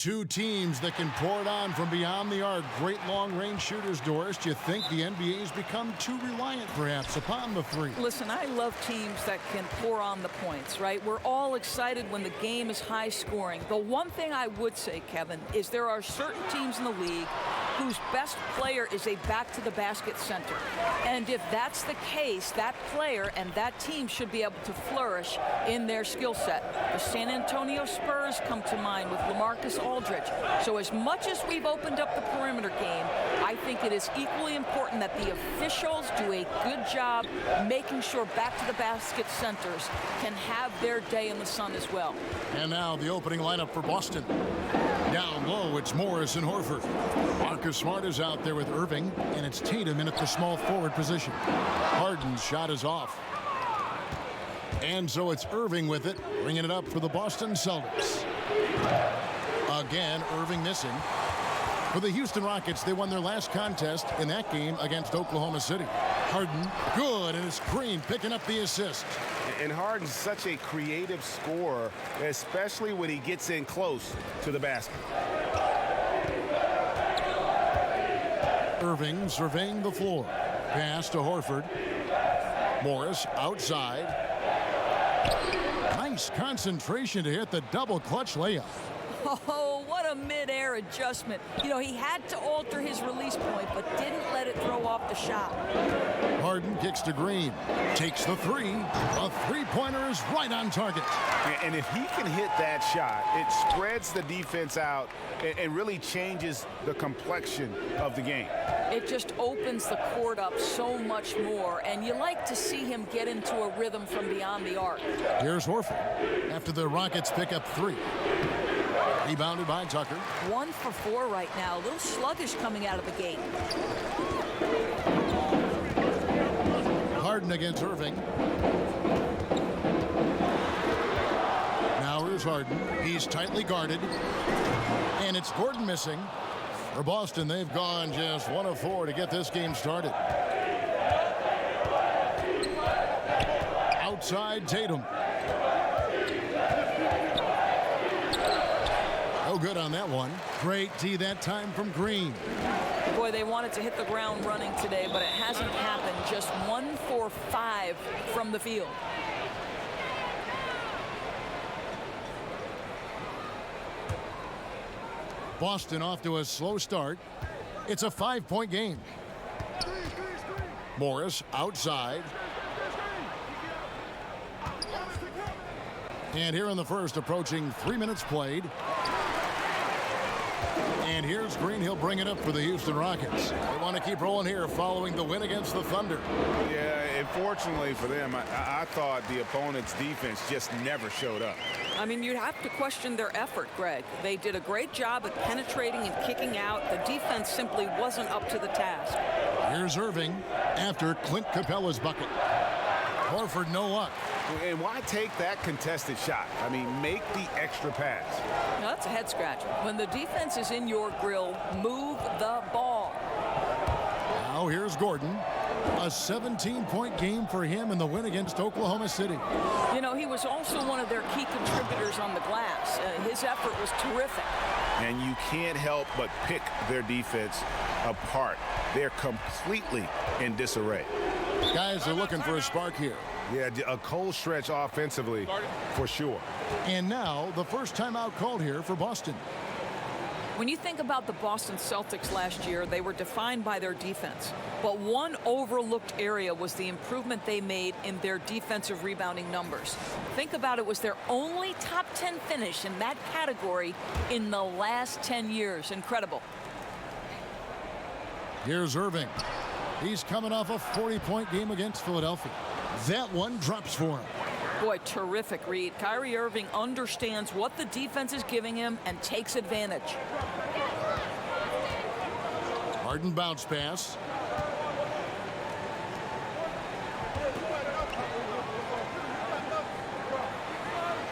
Two teams that can pour it on from beyond the arc. Great long-range shooters, Doris. Do you think the NBA has become too reliant, perhaps, upon the three? Listen, I love teams that can pour on the points, right? We're all excited when the game is high-scoring. The one thing I would say, Kevin, is there are certain teams in the league whose best player is a back-to-the-basket center. And if that's the case, that player and that team should be able to flourish in their skill set. The San Antonio Spurs come to mind with LaMarcus Aldridge. So as much as we've opened up the perimeter game, I think it is equally important that the officials do a good job making sure back-to-the-basket centers can have their day in the sun as well. And now the opening lineup for Boston. Down low, it's Morris and Horford. Marcus Smart is out there with Irving, and it's Tatum in at the small forward position. Harden's shot is off. And so it's Irving with it, bringing it up for the Boston Celtics. Again, Irving missing. For the Houston Rockets, they won their last contest in that game against Oklahoma City. Harden, good, and it's Green picking up the assist. And Harden's such a creative scorer, especially when he gets in close to the basket. Irving surveying the floor. Pass to Horford. Morris outside. Nice concentration to hit the double clutch layup. Oh, what a mid-air adjustment. You know, he had to alter his release point, but didn't let it throw off the shot. Harden kicks to Green. Takes the three. A three-pointer is right on target. And if he can hit that shot, it spreads the defense out and really changes the complexion of the game. It just opens the court up so much more, and you like to see him get into a rhythm from beyond the arc. Here's Horford after the Rockets pick up three. Rebounded by Tucker. 1 for 4 right now. A little sluggish coming out of the gate. Harden against Irving. Now here's Harden. He's tightly guarded. And it's Gordon missing. For Boston, they've gone just 1 of 4 to get this game started. Outside Tatum. No good on that one. Great D that time from Green. Boy, they wanted to hit the ground running today, but it hasn't happened. Just 1 for 5 from the field. Boston off to a slow start. It's a 5-point game. Morris outside. And here in the first, approaching 3 minutes played. And here's Green. He'll bring it up for the Houston Rockets. They want to keep rolling here following the win against the Thunder. Yeah, unfortunately for them, I thought the opponent's defense just never showed up. I mean, you'd have to question their effort, Greg. They did a great job at penetrating and kicking out. The defense simply wasn't up to the task. Here's Irving after Clint Capella's bucket. Horford, no luck. And why take that contested shot? I mean, make the extra pass. Now, that's a head scratcher. When the defense is in your grill, move the ball. Now here's Gordon. A 17-point game for him in the win against Oklahoma City. You know, he was also one of their key contributors on the glass. His effort was terrific. And you can't help but pick their defense apart. They're completely in disarray. Guys are looking for a spark here. Yeah, a cold stretch offensively for sure. And now the first timeout called here for Boston. When you think about the Boston Celtics last year, they were defined by their defense. But one overlooked area was the improvement they made in their defensive rebounding numbers. Think about it, was their only top 10 finish in that category in the last 10 years. Incredible. Here's Irving. He's coming off a 40-point game against Philadelphia. That one drops for him. Boy, terrific read. Kyrie Irving understands what the defense is giving him and takes advantage. Harden bounce pass.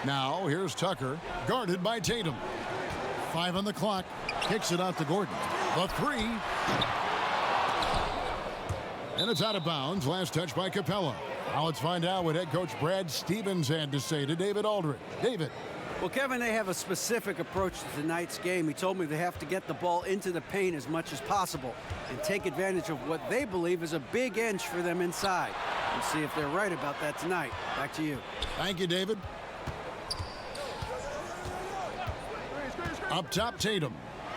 Now here's Tucker, guarded by Tatum. 5 on the clock. Kicks it out to Gordon. The three. And it's out of bounds. Last touch by Capella. Now let's find out what head coach Brad Stevens had to say to David Aldridge. David. Well, Kevin, they have a specific approach to tonight's game. He told me they have to get the ball into the paint as much as possible and take advantage of what they believe is a big edge for them inside. We'll see if they're right about that tonight. Back to you. Thank you, David. Up top, Tatum.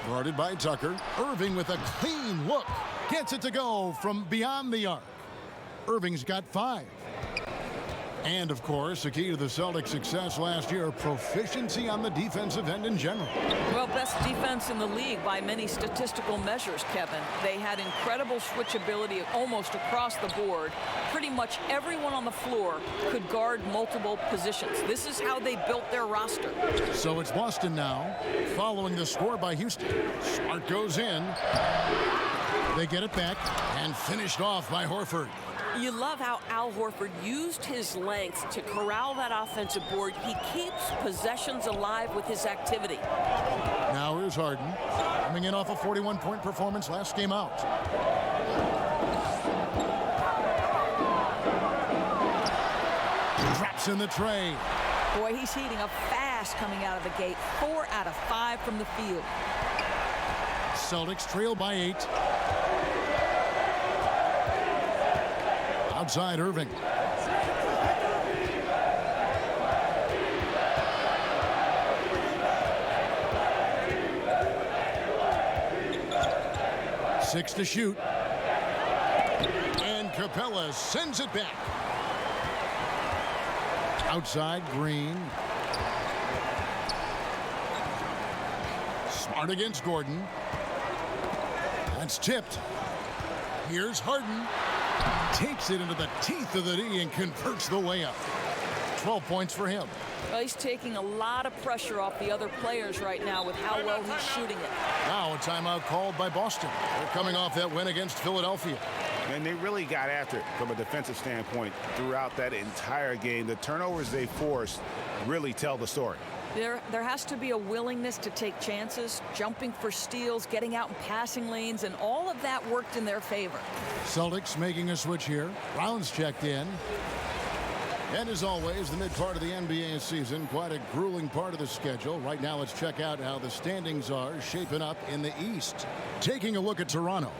Guarded by Tucker. Irving with a clean look. Gets it to go from beyond the arc. Irving's got 5. And, of course, the key to the Celtics' success last year, proficiency on the defensive end in general. Well, best defense in the league by many statistical measures, Kevin. They had incredible switchability almost across the board. Pretty much everyone on the floor could guard multiple positions. This is how they built their roster. So it's Boston now, following the score by Houston. Smart goes in. They get it back and finished off by Horford. You love how Al Horford used his length to corral that offensive board. He keeps possessions alive with his activity. Now here's Harden, coming in off a 41-point performance last game out. Drops in the tray. Boy, he's heating up fast coming out of the gate. 4 out of 5 from the field. Celtics trail by 8. Outside Irving. Six to shoot. And Capella sends it back. Outside Green. Smart against Gordon. That's tipped. Here's Harden. Takes it into the teeth of the D and converts the layup. 12 points for him. Well, he's taking a lot of pressure off the other players right now with how well he's shooting it. Now a timeout called by Boston. They're coming off that win against Philadelphia. And they really got after it from a defensive standpoint throughout that entire game. The turnovers they forced really tell the story. There has to be a willingness to take chances, jumping for steals, getting out in passing lanes, and all of that worked in their favor. Celtics making a switch here. Brown's checked in. And as always, the mid part of the NBA season, quite a grueling part of the schedule. Right now, let's check out how the standings are shaping up in the East. Taking a look at Toronto.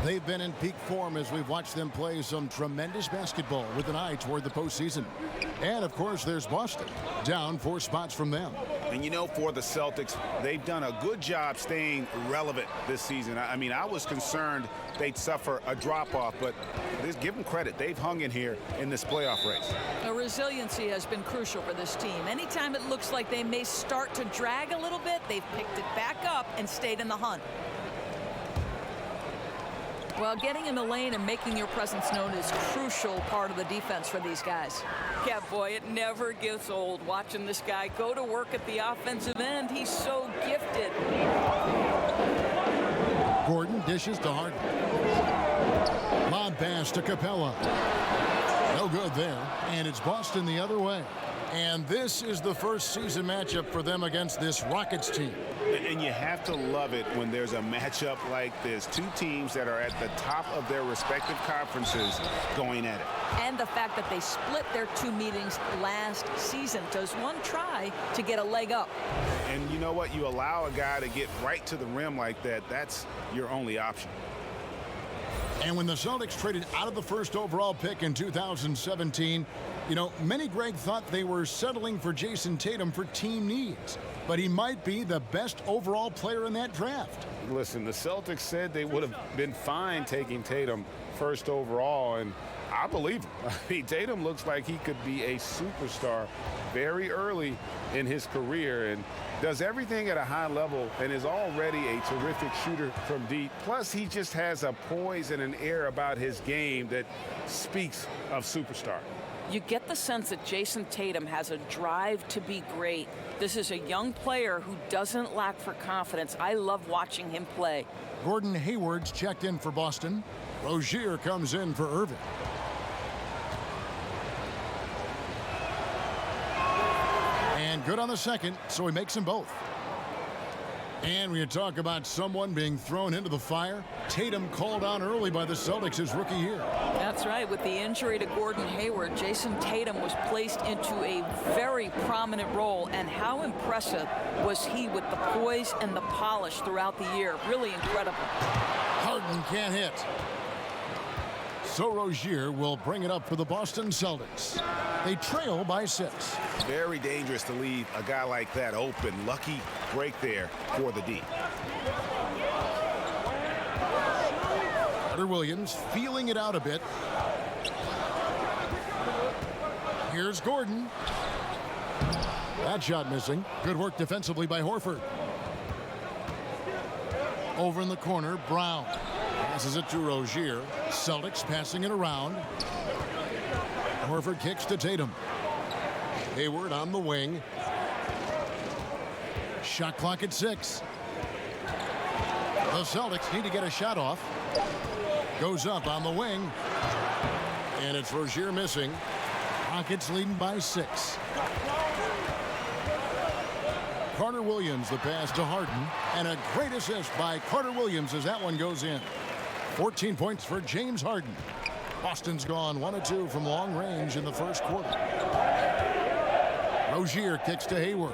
They've been in peak form as we've watched them play some tremendous basketball with an eye toward the postseason. And, of course, there's Boston, down 4 spots from them. And, you know, for the Celtics, they've done a good job staying relevant this season. I mean, I was concerned they'd suffer a drop-off, but give them credit. They've hung in here in this playoff race. The resiliency has been crucial for this team. Anytime it looks like they may start to drag a little bit, they've picked it back up and stayed in the hunt. Well, getting in the lane and making your presence known is a crucial part of the defense for these guys. Yeah, boy, it never gets old watching this guy go to work at the offensive end. He's so gifted. Gordon dishes to Harden. Lob pass to Capella. No good there. And it's Boston the other way. And this is the first season matchup for them against this Rockets team. And you have to love it when there's a matchup like this. Two teams that are at the top of their respective conferences going at it. And the fact that they split their 2 meetings last season. Does one try to get a leg up? And you know what? You allow a guy to get right to the rim like that, that's your only option. And when the Celtics traded out of the first overall pick in 2017, you know, many, Greg, thought they were settling for Jason Tatum for team needs. But he might be the best overall player in that draft. Listen, the Celtics said they would have been fine taking Tatum first overall, and I believe him. I mean, Tatum looks like he could be a superstar very early in his career and does everything at a high level and is already a terrific shooter from deep. Plus, he just has a poise and an air about his game that speaks of superstar. You get the sense that Jason Tatum has a drive to be great. This is a young player who doesn't lack for confidence. I love watching him play. Gordon Hayward's checked in for Boston. Rozier comes in for Irving. And good on the second, so he makes them both. And when you talk about someone being thrown into the fire, Tatum called on early by the Celtics his rookie year. That's right. With the injury to Gordon Hayward, Jason Tatum was placed into a very prominent role. And how impressive was he with the poise and the polish throughout the year? Really incredible. Harden can't hit. So Rozier will bring it up for the Boston Celtics. They trail by 6. Very dangerous to leave a guy like that open. Lucky break there for the D. Carter Williams feeling it out a bit. Here's Gordon. That shot missing. Good work defensively by Horford. Over in the corner, Brown. Passes it to Rozier. Celtics passing it around. Horford kicks to Tatum. Hayward on the wing. Shot clock at 6. The Celtics need to get a shot off. Goes up on the wing. And it's Rozier missing. Rockets leading by 6. Carter Williams, the pass to Harden. And a great assist by Carter Williams as that one goes in. 14 points for James Harden. Boston's gone 1 of 2 from long range in the first quarter. Rozier kicks to Hayward.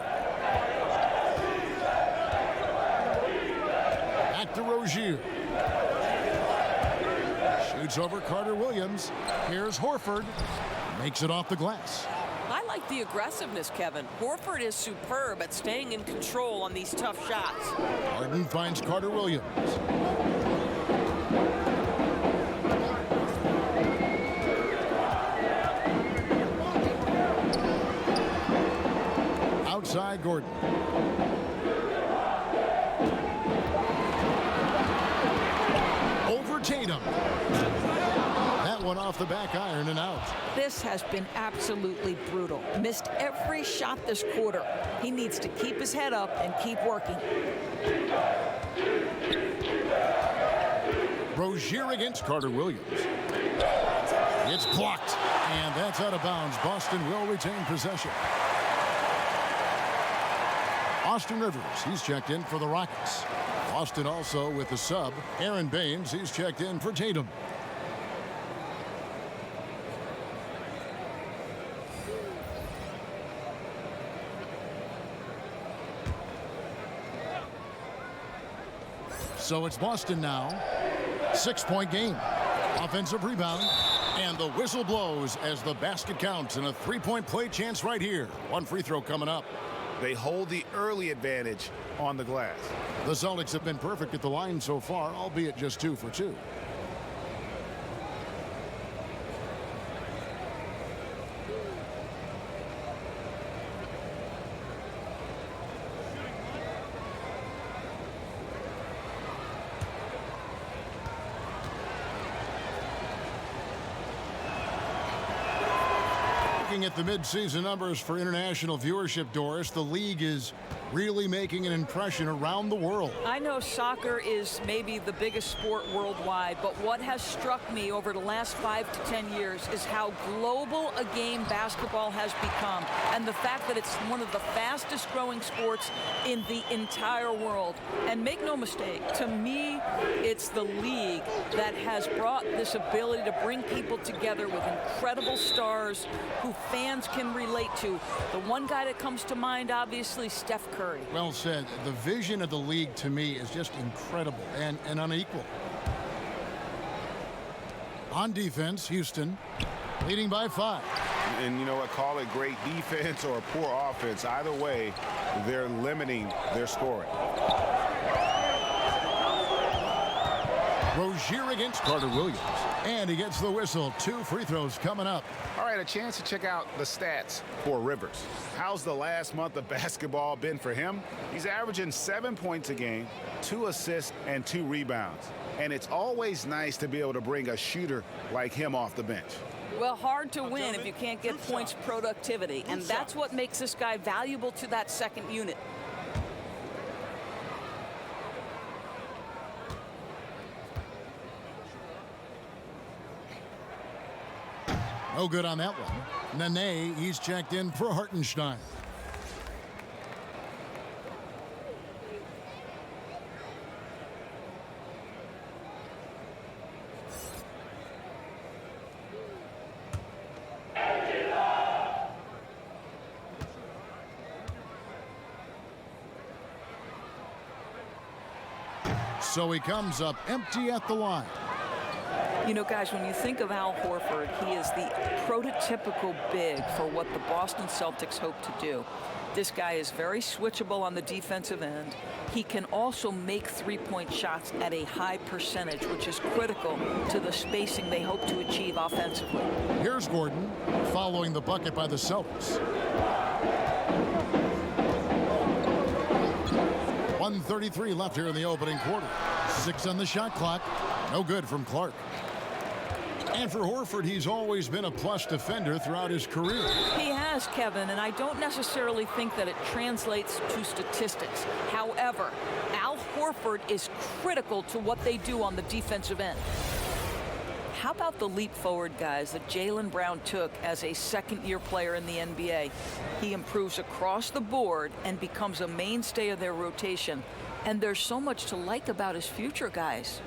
Back to Rozier. Shoots over Carter Williams. Here's Horford. Makes it off the glass. I like the aggressiveness, Kevin. Horford is superb at staying in control on these tough shots. Harden finds Carter Williams. Outside Gordon. Over Tatum. That one off the back iron and out. This has been absolutely brutal. Missed every shot this quarter. He needs to keep his head up and keep working. Rozier against Carter Williams. It's blocked. And that's out of bounds. Boston will retain possession. Austin Rivers, he's checked in for the Rockets. Boston also with the sub. Aaron Baines, he's checked in for Tatum. So it's Boston now. 6-point game. Offensive rebound. And the whistle blows as the basket counts and a 3-point play chance right here. One free throw coming up. They hold the early advantage on the glass. The Celtics have been perfect at the line so far, albeit just 2 for 2. Looking at the midseason numbers for international viewership, Doris, the league is really making an impression around the world. I know soccer is maybe the biggest sport worldwide, but what has struck me over the last 5 to 10 years is how global a game basketball has become, and the fact that it's one of the fastest growing sports in the entire world. And make no mistake, to me, it's the league that has brought this ability to bring people together with incredible stars who fans can relate to. The one guy that comes to mind, obviously, Steph Curry. Well said. The vision of the league to me is just incredible and unequal. On defense, Houston leading by 5. And you know what? Call it great defense or poor offense. Either way, they're limiting their scoring. Rozier against Carter Williams. And he gets the whistle. 2 free throws coming up. All right, a chance to check out the stats for Rivers. How's the last month of basketball been for him? He's averaging 7 points a game, 2 assists, and 2 rebounds. And it's always nice to be able to bring a shooter like him off the bench. Well, hard to win if you can't get points productivity, and that's what makes this guy valuable to that second unit. No good on that one. Nene, he's checked in for Hartenstein. So he comes up empty at the line. You know, guys, when you think of Al Horford, he is the prototypical big for what the Boston Celtics hope to do. This guy is very switchable on the defensive end. He can also make three-point shots at a high percentage, which is critical to the spacing they hope to achieve offensively. Here's Gordon following the bucket by the Celtics. 1:33 left here in the opening quarter. 6 on the shot clock. No good from Clark. And for Horford, he's always been a plus defender throughout his career. He has, Kevin, and I don't necessarily think that it translates to statistics. However, Al Horford is critical to what they do on the defensive end. How about the leap forward, guys, that Jaylen Brown took as a second-year player in the NBA? He improves across the board and becomes a mainstay of their rotation. And there's so much to like about his future, guys.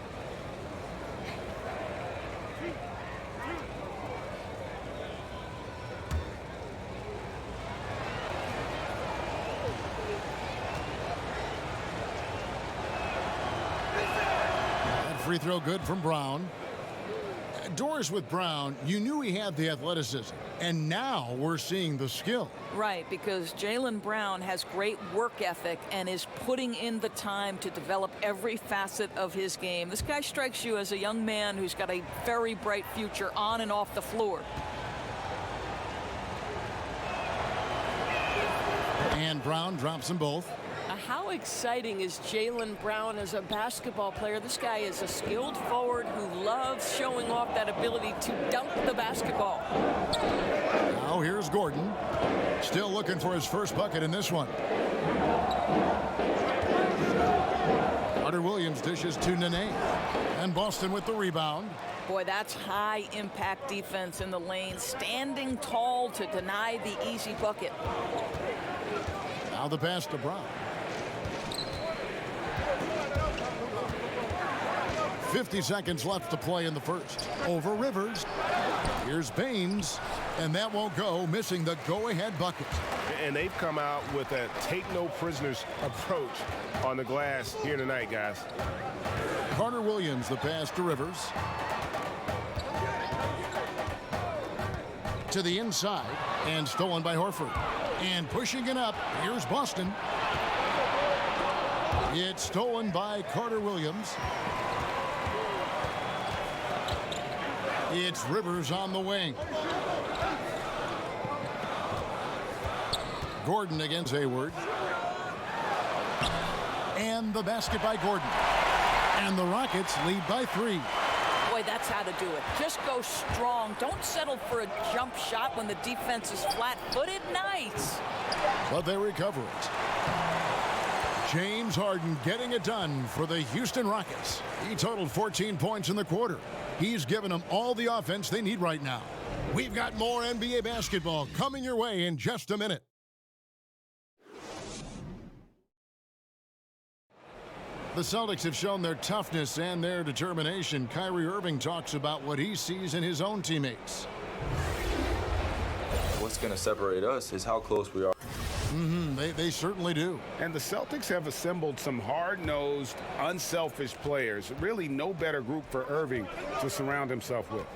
Free throw good from Brown. Doors with Brown, you knew he had the athleticism, and now we're seeing the skill. Right, because Jaylen Brown has great work ethic and is putting in the time to develop every facet of his game. This guy strikes you as a young man who's got a very bright future on and off the floor. And Brown drops them both. How exciting is Jaylen Brown as a basketball player? This guy is a skilled forward who loves showing off that ability to dunk the basketball. Now here's Gordon. Still looking for his first bucket in this one. Carter Williams dishes to Nene. And Boston with the rebound. Boy, that's high impact defense in the lane, standing tall to deny the easy bucket. Now the pass to Brown. 50 seconds left to play in the first. Over Rivers. Here's Baines. And that won't go, missing the go-ahead bucket. And they've come out with a take-no-prisoners approach on the glass here tonight, guys. Carter Williams, the pass to Rivers. To the inside, and stolen by Horford. And pushing it up, here's Boston. It's stolen by Carter Williams. It's Rivers on the wing. Gordon against Hayward. And the basket by Gordon. And the Rockets lead by 3. Boy, that's how to do it. Just go strong. Don't settle for a jump shot when the defense is flat-footed. Nice. But they recover it. James Harden getting it done for the Houston Rockets. He totaled 14 points in the quarter. He's given them all the offense they need right now. We've got more NBA basketball coming your way in just a minute. The Celtics have shown their toughness and their determination. Kyrie Irving talks about what he sees in his own teammates. What's going to separate us is how close we are. They certainly do. And the Celtics have assembled some hard-nosed, unselfish players. Really no better group for Irving to surround himself with.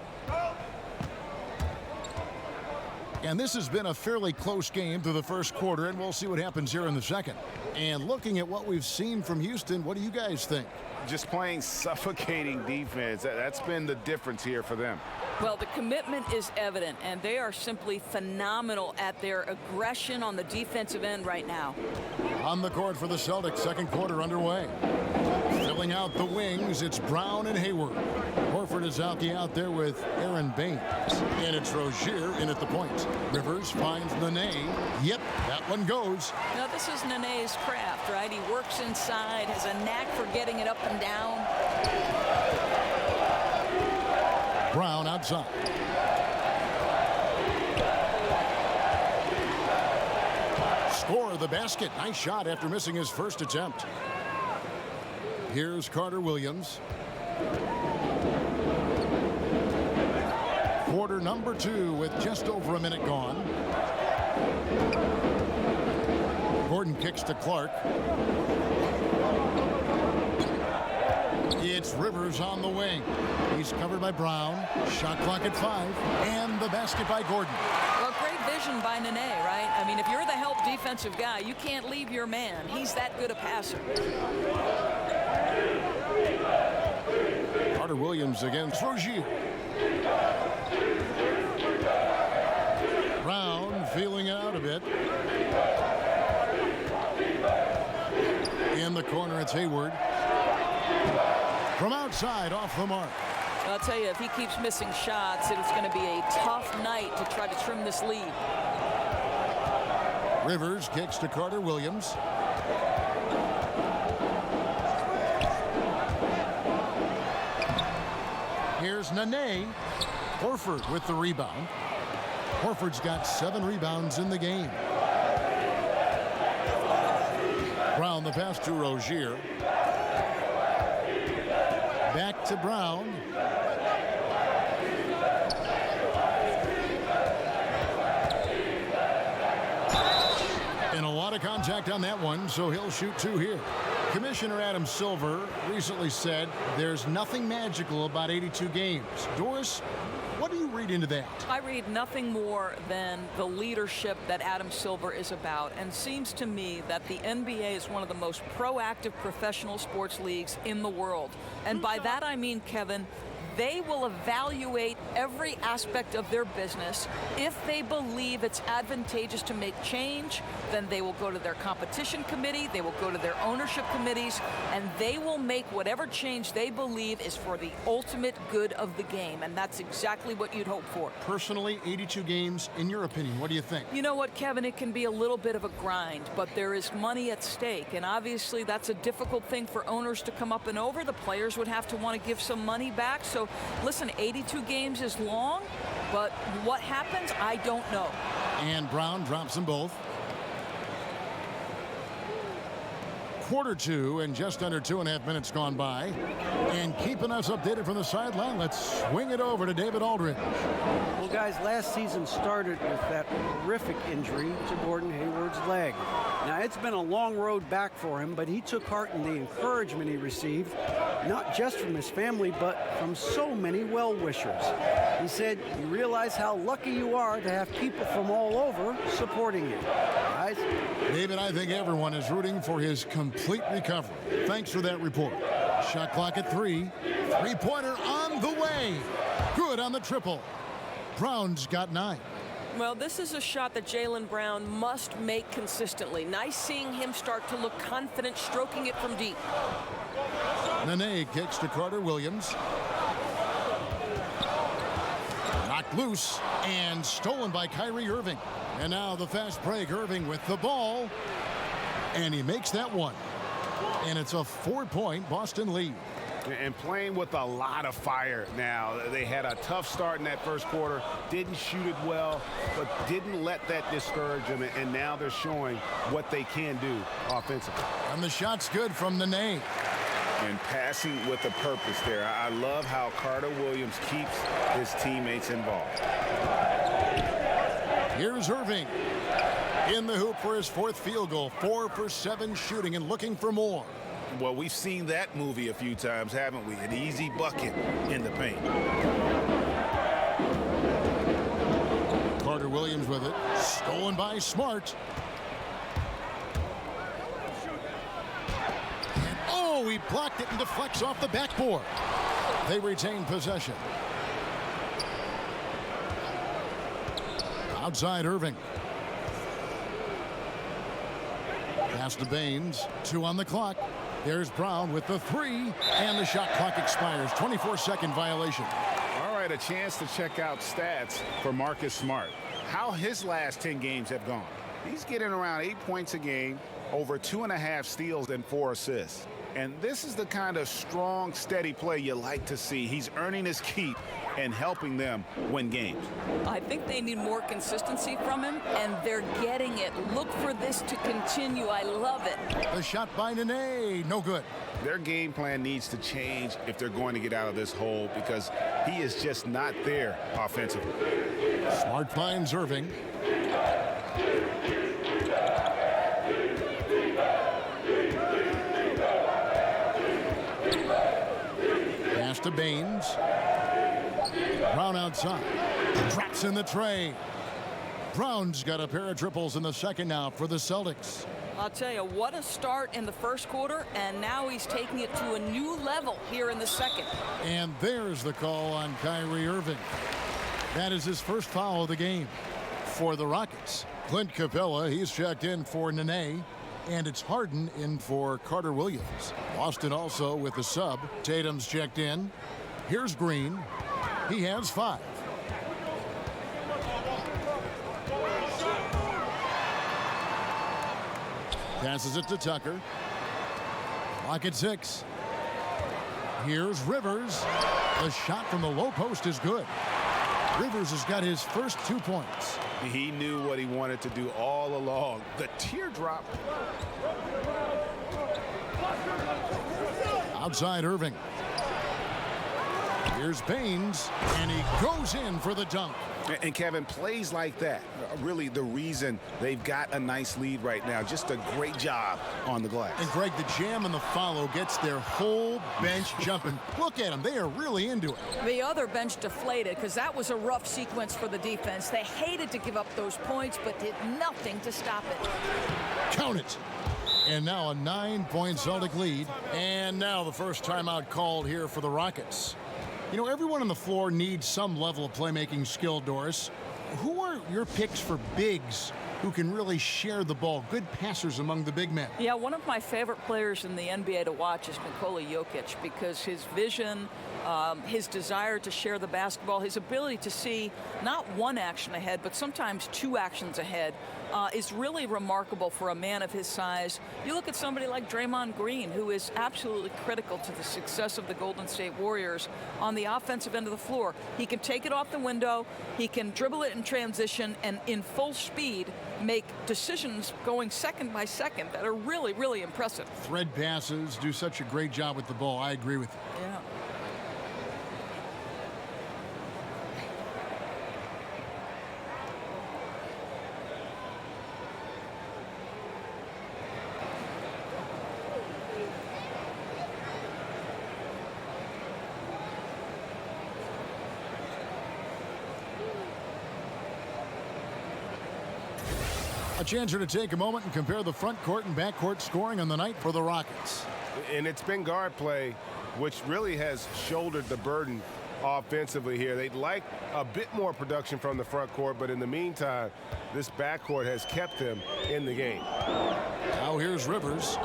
And this has been a fairly close game through the first quarter, and we'll see what happens here in the second. And looking at what we've seen from Houston, what do you guys think? Just playing suffocating defense. That's been the difference here for them. Well, the commitment is evident, and they are simply phenomenal at their aggression on the defensive end right now. On the court for the Celtics, second quarter underway. Filling out the wings, it's Brown and Hayward. Horford is out there with Aaron Baines. And it's Rozier in at the point. Rivers finds Nene. Yep, that one goes. Now, this is Nene's craft, right? He works inside, has a knack for getting it up and down. Brown outside. Score the basket. Nice shot after missing his first attempt. Here's Carter Williams. Quarter number 2 with just over a minute gone. Gordon kicks to Clark. It's Rivers on the wing. He's covered by Brown. Shot clock at 5. And the basket by Gordon. Well, great vision by Nene, right? I mean, if you're the help defensive guy, you can't leave your man. He's that good a passer. Carter Williams against Rozier. Brown feeling it out a bit. In the corner, it's Hayward. From outside, off the mark. I'll tell you, if he keeps missing shots, it's going to be a tough night to try to trim this lead. Rivers kicks to Carter Williams. Here's Nene. Horford with the rebound. Horford's got 7 rebounds in the game. Brown the pass to Rozier. Back to Brown. And a lot of contact on that one, so he'll shoot 2 here. Commissioner Adam Silver recently said there's nothing magical about 82 games. Doris, what do you read into that? I read nothing more than the leadership that Adam Silver is about, and seems to me that the NBA is one of the most proactive professional sports leagues in the world. And by that I mean, Kevin, they will evaluate every aspect of their business. If they believe it's advantageous to make change, then they will go to their competition committee, they will go to their ownership committees, and they will make whatever change they believe is for the ultimate good of the game. And that's exactly what you'd hope for. Personally, 82 games, in your opinion, what do you think? You know what, Kevin, it can be a little bit of a grind, but there is money at stake, and obviously that's a difficult thing for owners to come up and over. The players would have to want to give some money back. So listen, 82 games is long, but what happens, I don't know. And Brown drops them both. Quarter 2 and just under 2.5 minutes gone by. And keeping us updated from the sideline, let's swing it over to David Aldridge. Well, guys, last season started with that horrific injury to Gordon Hayward's leg. Now, it's been a long road back for him, but he took heart in the encouragement he received, not just from his family, but from so many well-wishers. He said, "You realize how lucky you are to have people from all over supporting you." Guys? David, I think everyone is rooting for his complete recovery. Thanks for that report. Shot clock at 3. Three-pointer on the way. Good on the triple. Brown's got 9. Well, this is a shot that Jaylen Brown must make consistently. Nice seeing him start to look confident, stroking it from deep. Nene kicks to Carter Williams. Knocked loose and stolen by Kyrie Irving. And now the fast break. Irving with the ball. And he makes that one. And it's a 4-point Boston lead. And playing with a lot of fire now. They had a tough start in that first quarter. Didn't shoot it well, but didn't let that discourage them. And now they're showing what they can do offensively. And the shot's good from Nene. And passing with a purpose there. I love how Carter Williams keeps his teammates involved. Here's Irving. In the hoop for his 4th field goal. 4 for 7 shooting and looking for more. Well, we've seen that movie a few times, haven't we? An easy bucket in the paint. Carter Williams with it. Stolen by Smart. And oh, he blocked it and deflects off the backboard. They retain possession. Outside Irving. Pass to Baines. 2 on the clock. There's Brown with the 3, and the shot clock expires. 24-second violation. All right, a chance to check out stats for Marcus Smart. How his last 10 games have gone. He's getting around 8 points a game, over 2.5 steals and 4 assists. And this is the kind of strong, steady play you like to see. He's earning his keep and helping them win games. I think they need more consistency from him, and they're getting it. Look for this to continue. I love it. The shot by Nene, no good. Their game plan needs to change if they're going to get out of this hole, because he is just not there offensively. Smart finds Irving. to Baines. Brown outside. Drops in the tray. Brown's got a pair of triples in the second now for the Celtics. I'll tell you, what a start in the first quarter, and now he's taking it to a new level here in the second. And there's the call on Kyrie Irving. That is his first foul of the game for the Rockets. Clint Capella, he's checked in for Nene, and it's Harden in for Carter Williams. Boston also with the sub. Tatum's checked in. Here's Green. He has 5. Passes it to Tucker. Clock at 6. Here's Rivers. The shot from the low post is good. Rivers has got his first 2 points. He knew what he wanted to do all along. The teardrop. Outside Irving. Here's Baines, and he goes in for the dunk. And Kevin, plays like that, really the reason they've got a nice lead right now. Just a great job on the glass. And Greg, the jam and the follow gets their whole bench jumping. Look at them. They are really into it. The other bench deflated because that was a rough sequence for the defense. They hated to give up those points, but did nothing to stop it. Count it. And now a 9-point Celtic lead. And now the first timeout called here for the Rockets. You know, everyone on the floor needs some level of playmaking skill, Doris. Who are your picks for bigs who can really share the ball? Good passers among the big men. Yeah, one of my favorite players in the NBA to watch is Nikola Jokic because his vision, his desire to share the basketball, his ability to see not one action ahead, but sometimes 2 actions ahead is really remarkable for a man of his size. You look at somebody like Draymond Green, who is absolutely critical to the success of the Golden State Warriors on the offensive end of the floor. He can take it off the window, he can dribble it in transition, and in full speed make decisions going second by second that are really, really impressive. Thread passes, do such a great job with the ball. I agree with you. Yeah. A chance here to take a moment and compare the front court and back court scoring on the night for the Rockets. And it's been guard play, which really has shouldered the burden offensively here. They'd like a bit more production from the front court, but in the meantime, this backcourt has kept them in the game. Now here's Rivers.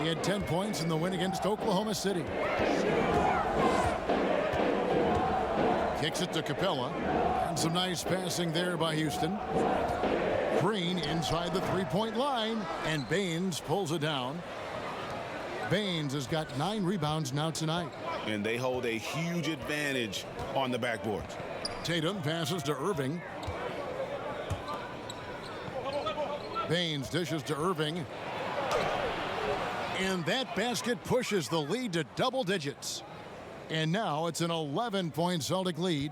He had 10 points in the win against Oklahoma City. Kicks it to Capella. And some nice passing there by Houston. Green inside the three-point line, and Baines pulls it down. Baines has got 9 rebounds now tonight. And they hold a huge advantage on the backboard. Tatum passes to Irving. Baines dishes to Irving. And that basket pushes the lead to double digits. And now it's an 11-point Celtic lead.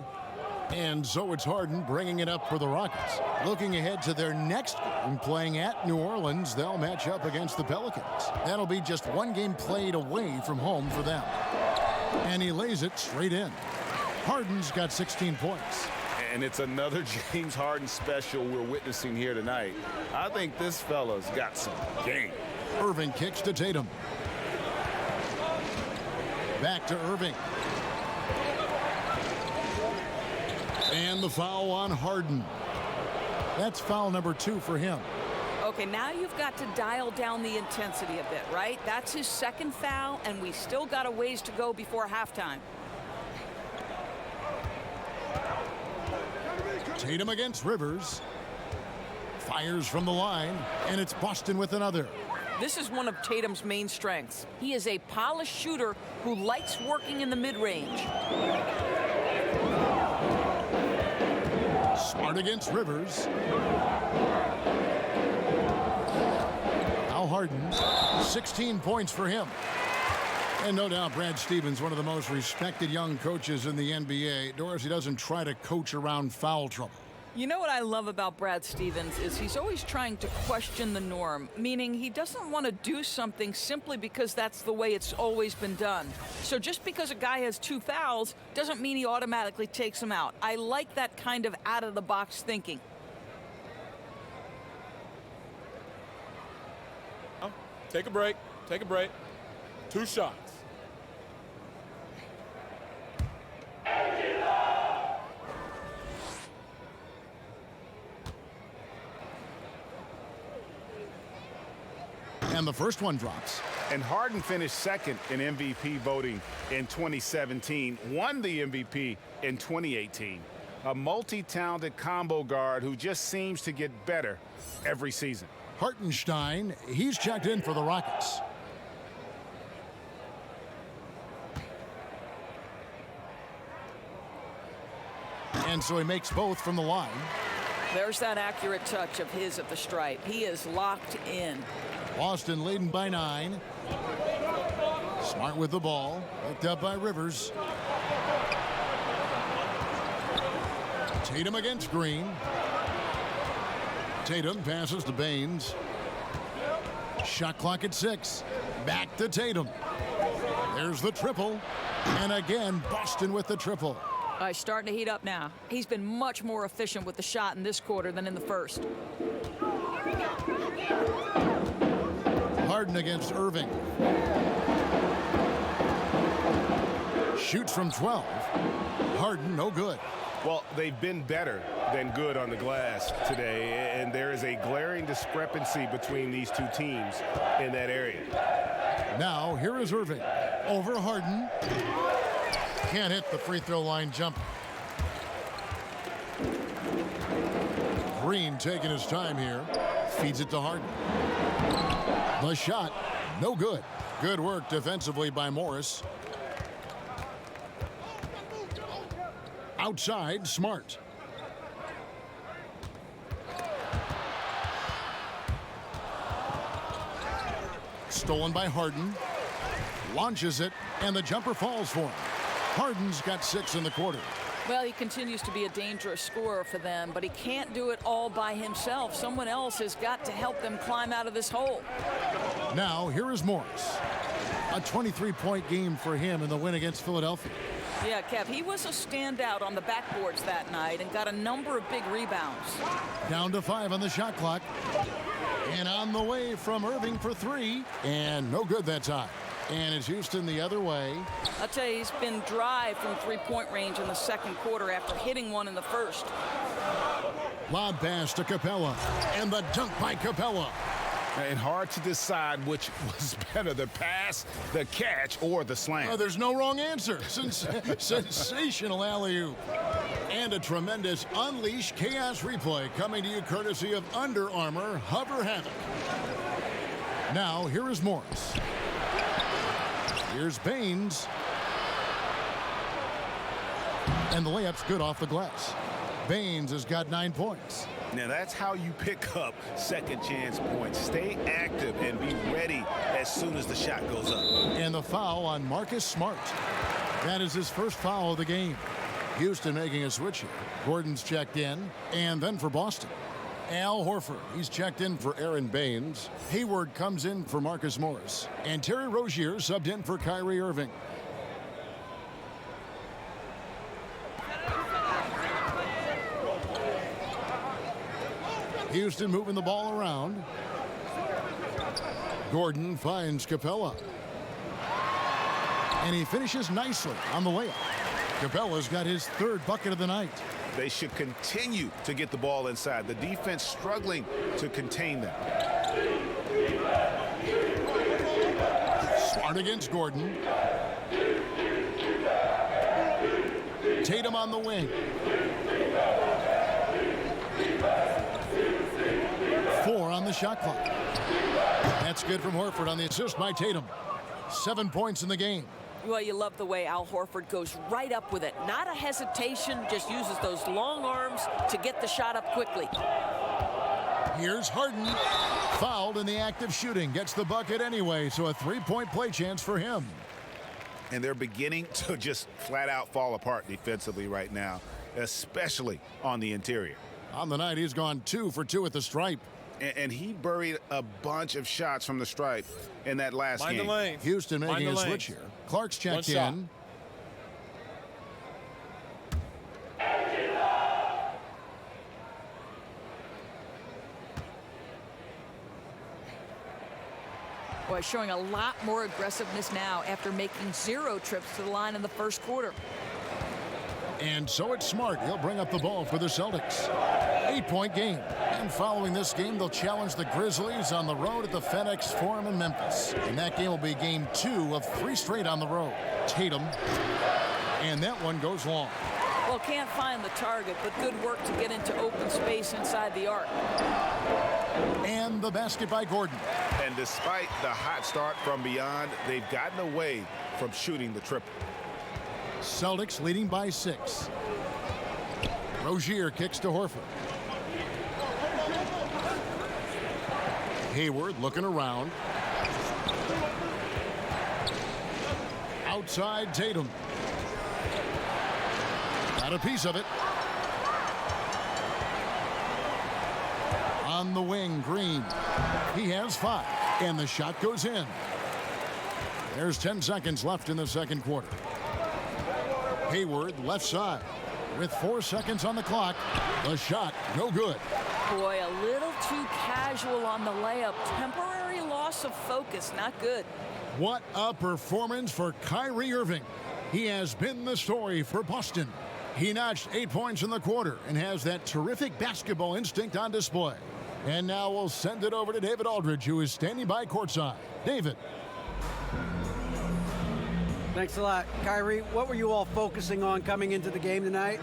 And so it's Harden bringing it up for the Rockets. Looking ahead to their next game, playing at New Orleans, they'll match up against the Pelicans. That'll be just 1 game played away from home for them. And he lays it straight in. Harden's got 16 points. And it's another James Harden special we're witnessing here tonight. I think this fella's got some game. Irving kicks to Tatum. Back to Irving. And the foul on Harden. That's foul number 2 for him. Okay, now you've got to dial down the intensity a bit, right? That's his second foul, and we still got a ways to go before halftime. Tatum against Rivers. Fires from the line, and it's Boston with another. This is one of Tatum's main strengths. He is a polished shooter who likes working in the mid-range. Smart against Rivers. Now Harden, 16 points for him. And no doubt Brad Stevens, one of the most respected young coaches in the NBA. Doris, he doesn't try to coach around foul trouble. You know what I love about Brad Stevens is he's always trying to question the norm, meaning he doesn't want to do something simply because that's the way it's always been done. So just because a guy has 2 fouls doesn't mean he automatically takes him out. I like that kind of out-of-the-box thinking. Take a break. Take a break. 2 shots. And the first one drops. And Harden finished second in MVP voting in 2017, won the MVP in 2018. A multi-talented combo guard who just seems to get better every season. Hartenstein, he's checked in for the Rockets. And so he makes both from the line. There's that accurate touch of his at the stripe. He is locked in. Boston leading by 9. Smart with the ball. Picked up by Rivers. Tatum against Green. Tatum passes to Baines. Shot clock at 6. Back to Tatum. There's the triple. And again, Boston with the triple. He's starting to heat up now. He's been much more efficient with the shot in this quarter than in the first. Harden against Irving. Shoots from 12. Harden, no good. Well, they've been better than good on the glass today, and there is a glaring discrepancy between these two teams in that area. Now, here is Irving. Over Harden. Can't hit the free throw line jumper. Green taking his time here. Feeds it to Harden. The shot, no good. Good work defensively by Morris. Outside, Smart. Stolen by Harden. Launches it, and the jumper falls for him. Harden's got 6 in the quarter. Well, he continues to be a dangerous scorer for them, but he can't do it all by himself. Someone else has got to help them climb out of this hole. Now, here is Morris. A 23-point game for him in the win against Philadelphia. Yeah, Kev, he was a standout on the backboards that night and got a number of big rebounds. Down to 5 on the shot clock. And on the way from Irving for 3. And no good that time. And it's Houston the other way. I'll tell you, he's been dry from three-point range in the second quarter after hitting one in the first. Lob pass to Capella. And the dunk by Capella. And hard to decide which was better, the pass, the catch, or the slam. Oh, there's no wrong answer. Sensational alley-oop. And a tremendous Unleash Chaos replay coming to you courtesy of Under Armour Hover Havoc. Now, here is Morris. Here's Baines. And the layup's good off the glass. Baines has got 9 points. Now that's how you pick up second chance points. Stay active and be ready as soon as the shot goes up. And the foul on Marcus Smart. That is his first foul of the game. Houston making a switch here. Gordon's checked in. And then for Boston, Al Horford. He's checked in for Aaron Baines. Hayward comes in for Marcus Morris. And Terry Rozier subbed in for Kyrie Irving. Houston moving the ball around. Gordon finds Capella. And he finishes nicely on the layup. Capella's got his 3rd bucket of the night. They should continue to get the ball inside. The defense struggling to contain them. Smart against Gordon. Tatum on the wing. 4 on the shot clock. That's good from Horford on the assist by Tatum. 7 points in the game. Well, you love the way Al Horford goes right up with it. Not a hesitation, just uses those long arms to get the shot up quickly. Here's Harden. Fouled in the act of shooting. Gets the bucket anyway, so a 3-point play chance for him. And they're beginning to just flat out fall apart defensively right now, especially on the interior. On the night, he's gone 2 for 2 at the stripe. And he buried a bunch of shots from the stripe in that last Mind game. the lanes. Houston Mind making the a lanes. switch here. Clark's checked One shot. in. Boy, showing a lot more aggressiveness now after making 0 trips to the line in the first quarter. And so it's Smart. He'll bring up the ball for the Celtics. 8-point game. And following this game, they'll challenge the Grizzlies on the road at the FedEx Forum in Memphis. And that game will be game 2 of 3 straight on the road. Tatum. And that one goes long. Well, can't find the target, but good work to get into open space inside the arc. And the basket by Gordon. And despite the hot start from beyond, they've gotten away from shooting the triple. Celtics leading by 6. Rozier kicks to Horford. Hayward looking around. Outside Tatum. Got a piece of it. On the wing, Green. He has 5. And the shot goes in. There's 10 seconds left in the second quarter. Hayward left side with 4 seconds on the clock. The shot no good. Boy, a little too casual on the layup. Temporary loss of focus. Not good. What a performance for Kyrie Irving. He has been the story for Boston. He notched 8 points in the quarter and has that terrific basketball instinct on display. And now we'll send it over to David Aldridge, who is standing by courtside. David. Thanks a lot. Kyrie, what were you all focusing on coming into the game tonight?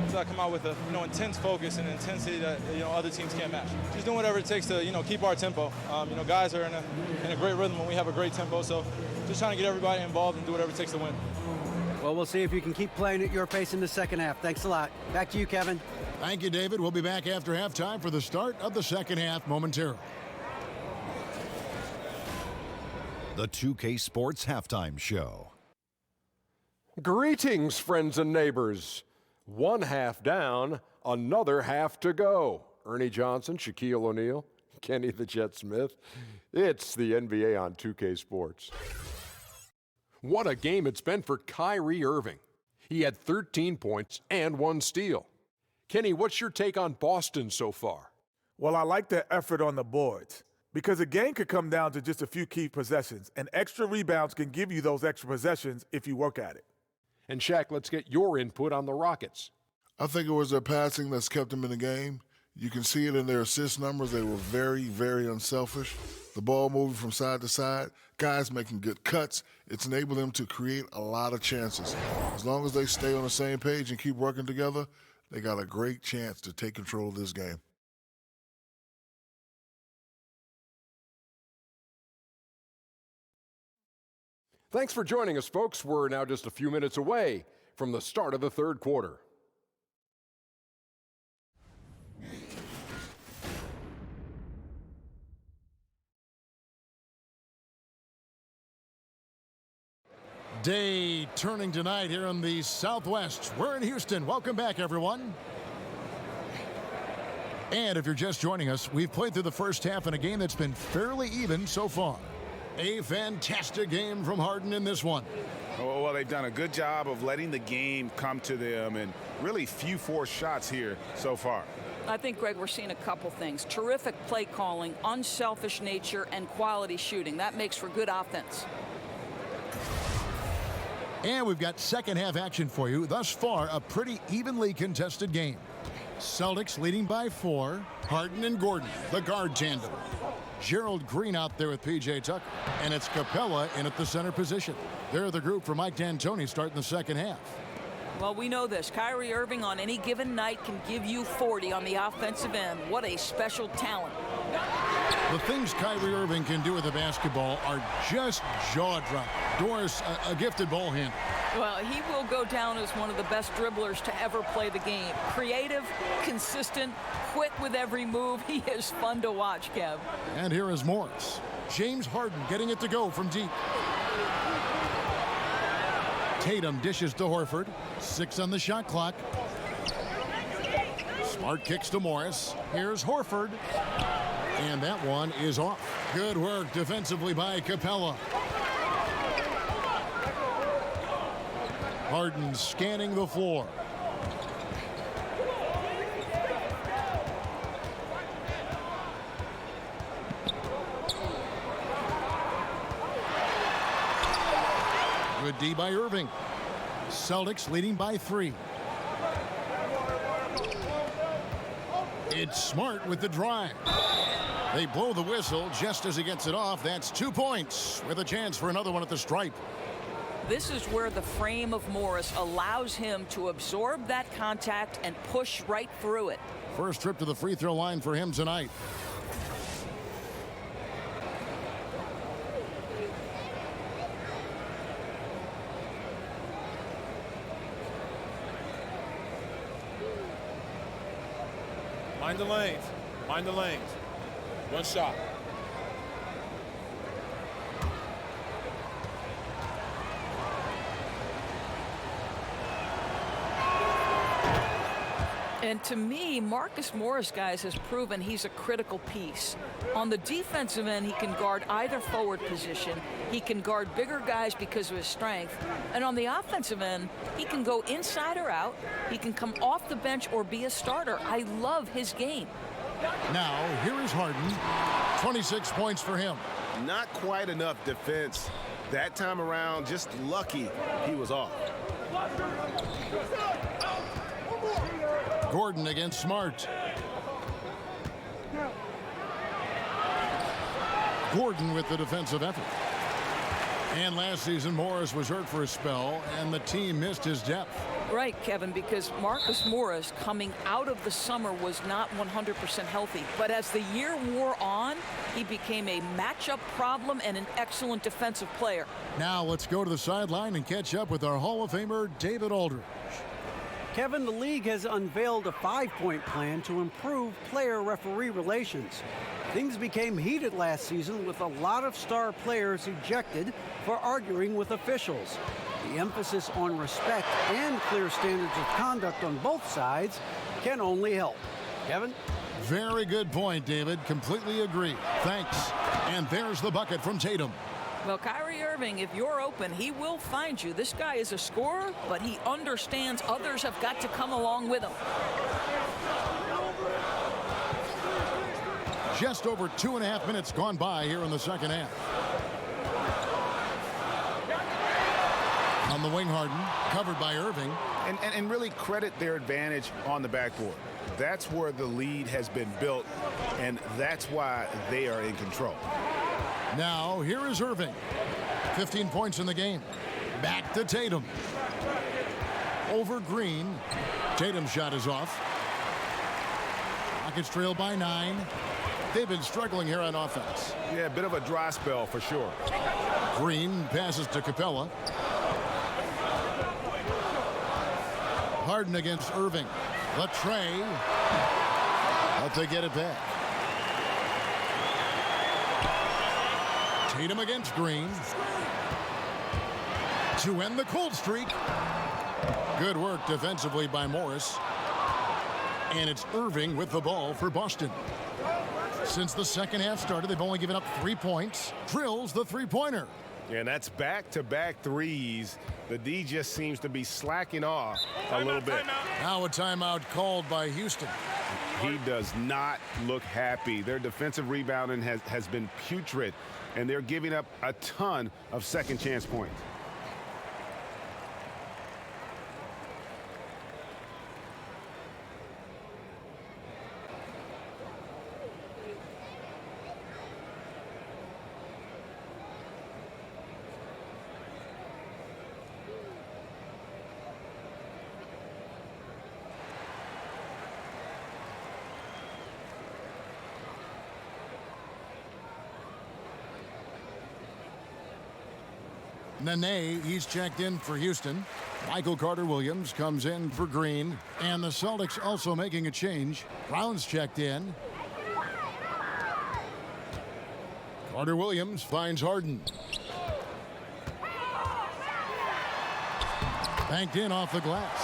So I come out with a intense focus and intensity that other teams can't match. Just doing whatever it takes to keep our tempo. Guys are in a great rhythm when we have a great tempo. So just trying to get everybody involved and do whatever it takes to win. Well, we'll see if you can keep playing at your pace in the second half. Thanks a lot. Back to you, Kevin. Thank you, David. We'll be back after halftime for the start of the second half momentarily. The 2K Sports Halftime Show. Greetings, friends and neighbors. 1 half down, another half to go. Ernie Johnson, Shaquille O'Neal, Kenny the Jet Smith. It's the NBA on 2K Sports. What a game it's been for Kyrie Irving. He had 13 points and 1 steal. Kenny, what's your take on Boston so far? Well, I like their effort on the boards because a game could come down to just a few key possessions, and extra rebounds can give you those extra possessions if you work at it. And Shaq, let's get your input on the Rockets. I think it was their passing that's kept them in the game. You can see it in their assist numbers. They were very, very unselfish. The ball moving from side to side, guys making good cuts. It's enabled them to create a lot of chances. As long as they stay on the same page and keep working together, they got a great chance to take control of this game. Thanks for joining us, folks. We're now just a few minutes away from the start of the third quarter. Day turning tonight here in the Southwest. We're in Houston. Welcome back, everyone. And if you're just joining us, we've played through the first half in a game that's been fairly even so far. A fantastic game from Harden in this one. Oh, well, they've done a good job of letting the game come to them, and really few forced shots here so far. I think, Greg, we're seeing a couple things. Terrific play calling, unselfish nature, and quality shooting. That makes for good offense. And we've got second half action for you. Thus far, a pretty evenly contested game. Celtics leading by 4. Harden and Gordon, the guard tandem. Gerald Green out there with P.J. Tucker. And it's Capella in at the center position. They're the group for Mike D'Antoni starting the second half. Well, we know this. Kyrie Irving on any given night can give you 40 on the offensive end. What a special talent. The things Kyrie Irving can do with the basketball are just jaw-dropping. Doris, a gifted ball handler. Well, he will go down as one of the best dribblers to ever play the game. Creative, consistent, quick with every move. He is fun to watch, Kev. And here is Morris. James Harden getting it to go from deep. Tatum dishes to Horford. 6 on the shot clock. Smart kicks to Morris. Here's Horford. And that one is off. Good work defensively by Capella. Harden scanning the floor. Good D by Irving. Celtics leading by 3. It's Smart with the drive. They blow the whistle just as he gets it off. That's 2 points with a chance for another one at the stripe. This is where the frame of Morris allows him to absorb that contact and push right through it. First trip to the free throw line for him tonight. Mind the lanes. Mind the lanes. One shot. And to me, Marcus Morris, guys, has proven he's a critical piece. On the defensive end, he can guard either forward position. He can guard bigger guys because of his strength. And on the offensive end, he can go inside or out. He can come off the bench or be a starter. I love his game. Now, here is Harden. 26 points for him. Not quite enough defense that time around. Just lucky he was off. Gordon against Smart. Gordon with the defensive effort. And last season, Morris was hurt for a spell, and the team missed his depth. Right, Kevin, because Marcus Morris coming out of the summer was not 100% healthy. But as the year wore on, he became a matchup problem and an excellent defensive player. Now let's go to the sideline and catch up with our Hall of Famer, David Aldridge. Kevin, the league has unveiled a 5-point plan to improve player-referee relations. Things became heated last season with a lot of star players ejected for arguing with officials. The emphasis on respect and clear standards of conduct on both sides can only help. Kevin? Very good point, David. Completely agree. Thanks. And there's the bucket from Tatum. Well, Kyrie Irving, if you're open, he will find you. This guy is a scorer, but he understands others have got to come along with him. Just over 2.5 minutes gone by here in the second half. On the wing, Harden, covered by Irving. And really credit their advantage on the backboard. That's where the lead has been built, and that's why they are in control. Now, here is Irving. 15 points in the game. Back to Tatum. Over Green. Tatum's shot is off. Rockets trail by 9. They've been struggling here on offense. Yeah, a bit of a dry spell for sure. Green passes to Capella. Harden against Irving. Latrey. But they get it back. Tatum against Green. To end the cold streak. Good work defensively by Morris. And it's Irving with the ball for Boston. Since the second half started, they've only given up 3 points. Drills the three-pointer. And that's back-to-back threes. The D just seems to be slacking off a little bit. Now a timeout called by Houston. He does not look happy. Their defensive rebounding has been putrid, and they're giving up a ton of second chance points. Nene, he's checked in for Houston. Michael Carter-Williams comes in for Green. And the Celtics also making a change. Brown's checked in. Carter-Williams finds Harden. Banked in off the glass.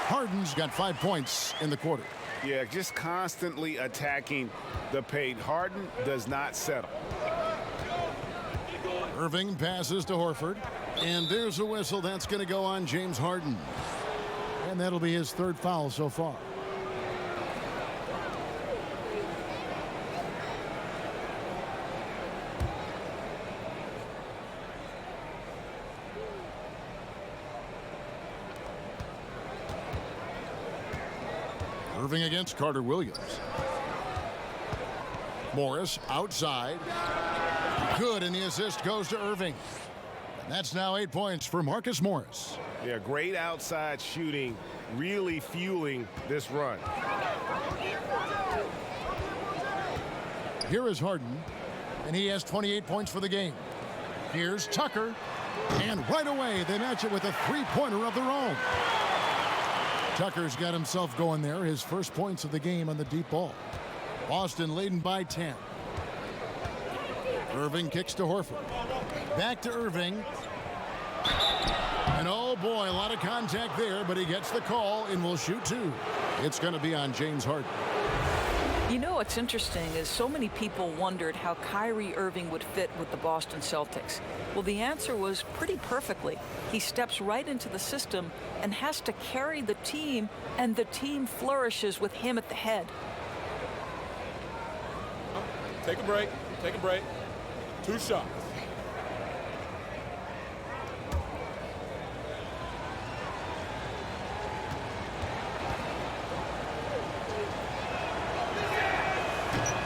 Harden's got 5 points in the quarter. Yeah, just constantly attacking the paint. Harden does not settle. Irving passes to Horford. And there's a whistle. That's going to go on James Harden. And that'll be his third foul so far. Irving against Carter Williams. Morris outside. Good, and the assist goes to Irving. And that's now 8 points for Marcus Morris. Yeah, great outside shooting, really fueling this run. Here is Harden, and he has 28 points for the game. Here's Tucker, and right away they match it with a three-pointer of their own. Tucker's got himself going there, his first points of the game on the deep ball. Boston leading by 10. Irving kicks to Horford. Back to Irving. And oh boy, a lot of contact there, but he gets the call and will shoot two. It's going to be on James Harden. You know what's interesting is so many people wondered how Kyrie Irving would fit with the Boston Celtics. Well, the answer was pretty perfectly. He steps right into the system and has to carry the team, and the team flourishes with him at the head. Take a break. Take a break. 2 shots.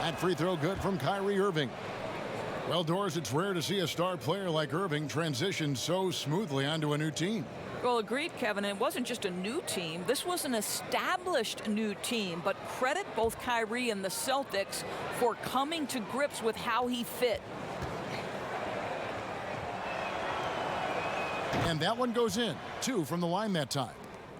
That free throw good from Kyrie Irving. Well, Doris, it's rare to see a star player like Irving transition so smoothly onto a new team. Well, agreed, Kevin. It wasn't just a new team. This was an established new team. But credit both Kyrie and the Celtics for coming to grips with how he fit. And that one goes in. 2 from the line that time.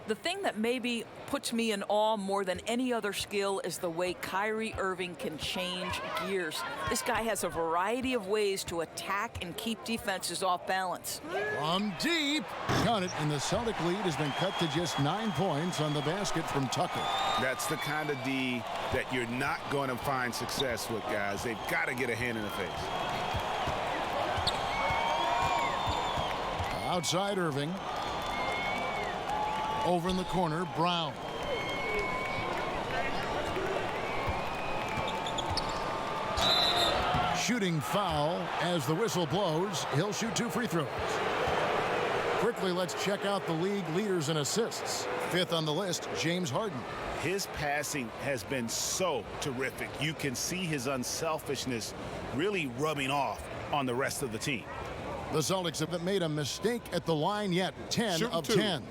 The thing that maybe puts me in awe more than any other skill is the way Kyrie Irving can change gears. This guy has a variety of ways to attack and keep defenses off balance. From deep. Count it, and the Celtic lead has been cut to just 9 points on the basket from Tucker. That's the kind of D that you're not going to find success with, guys. They've got to get a hand in the face. Outside Irving. Over in the corner, Brown. Shooting foul as the whistle blows. He'll shoot 2 free throws. Quickly, let's check out the league leaders in assists. 5th on the list, James Harden. His passing has been so terrific. You can see his unselfishness really rubbing off on the rest of the team. The Celtics haven't made a mistake at the line yet. 10 of 10.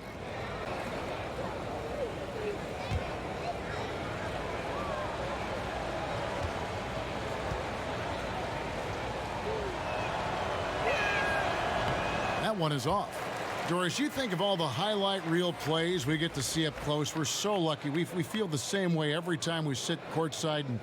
That one is off. Doris, you think of all the highlight reel plays we get to see up close. We're so lucky. We feel the same way every time we sit courtside and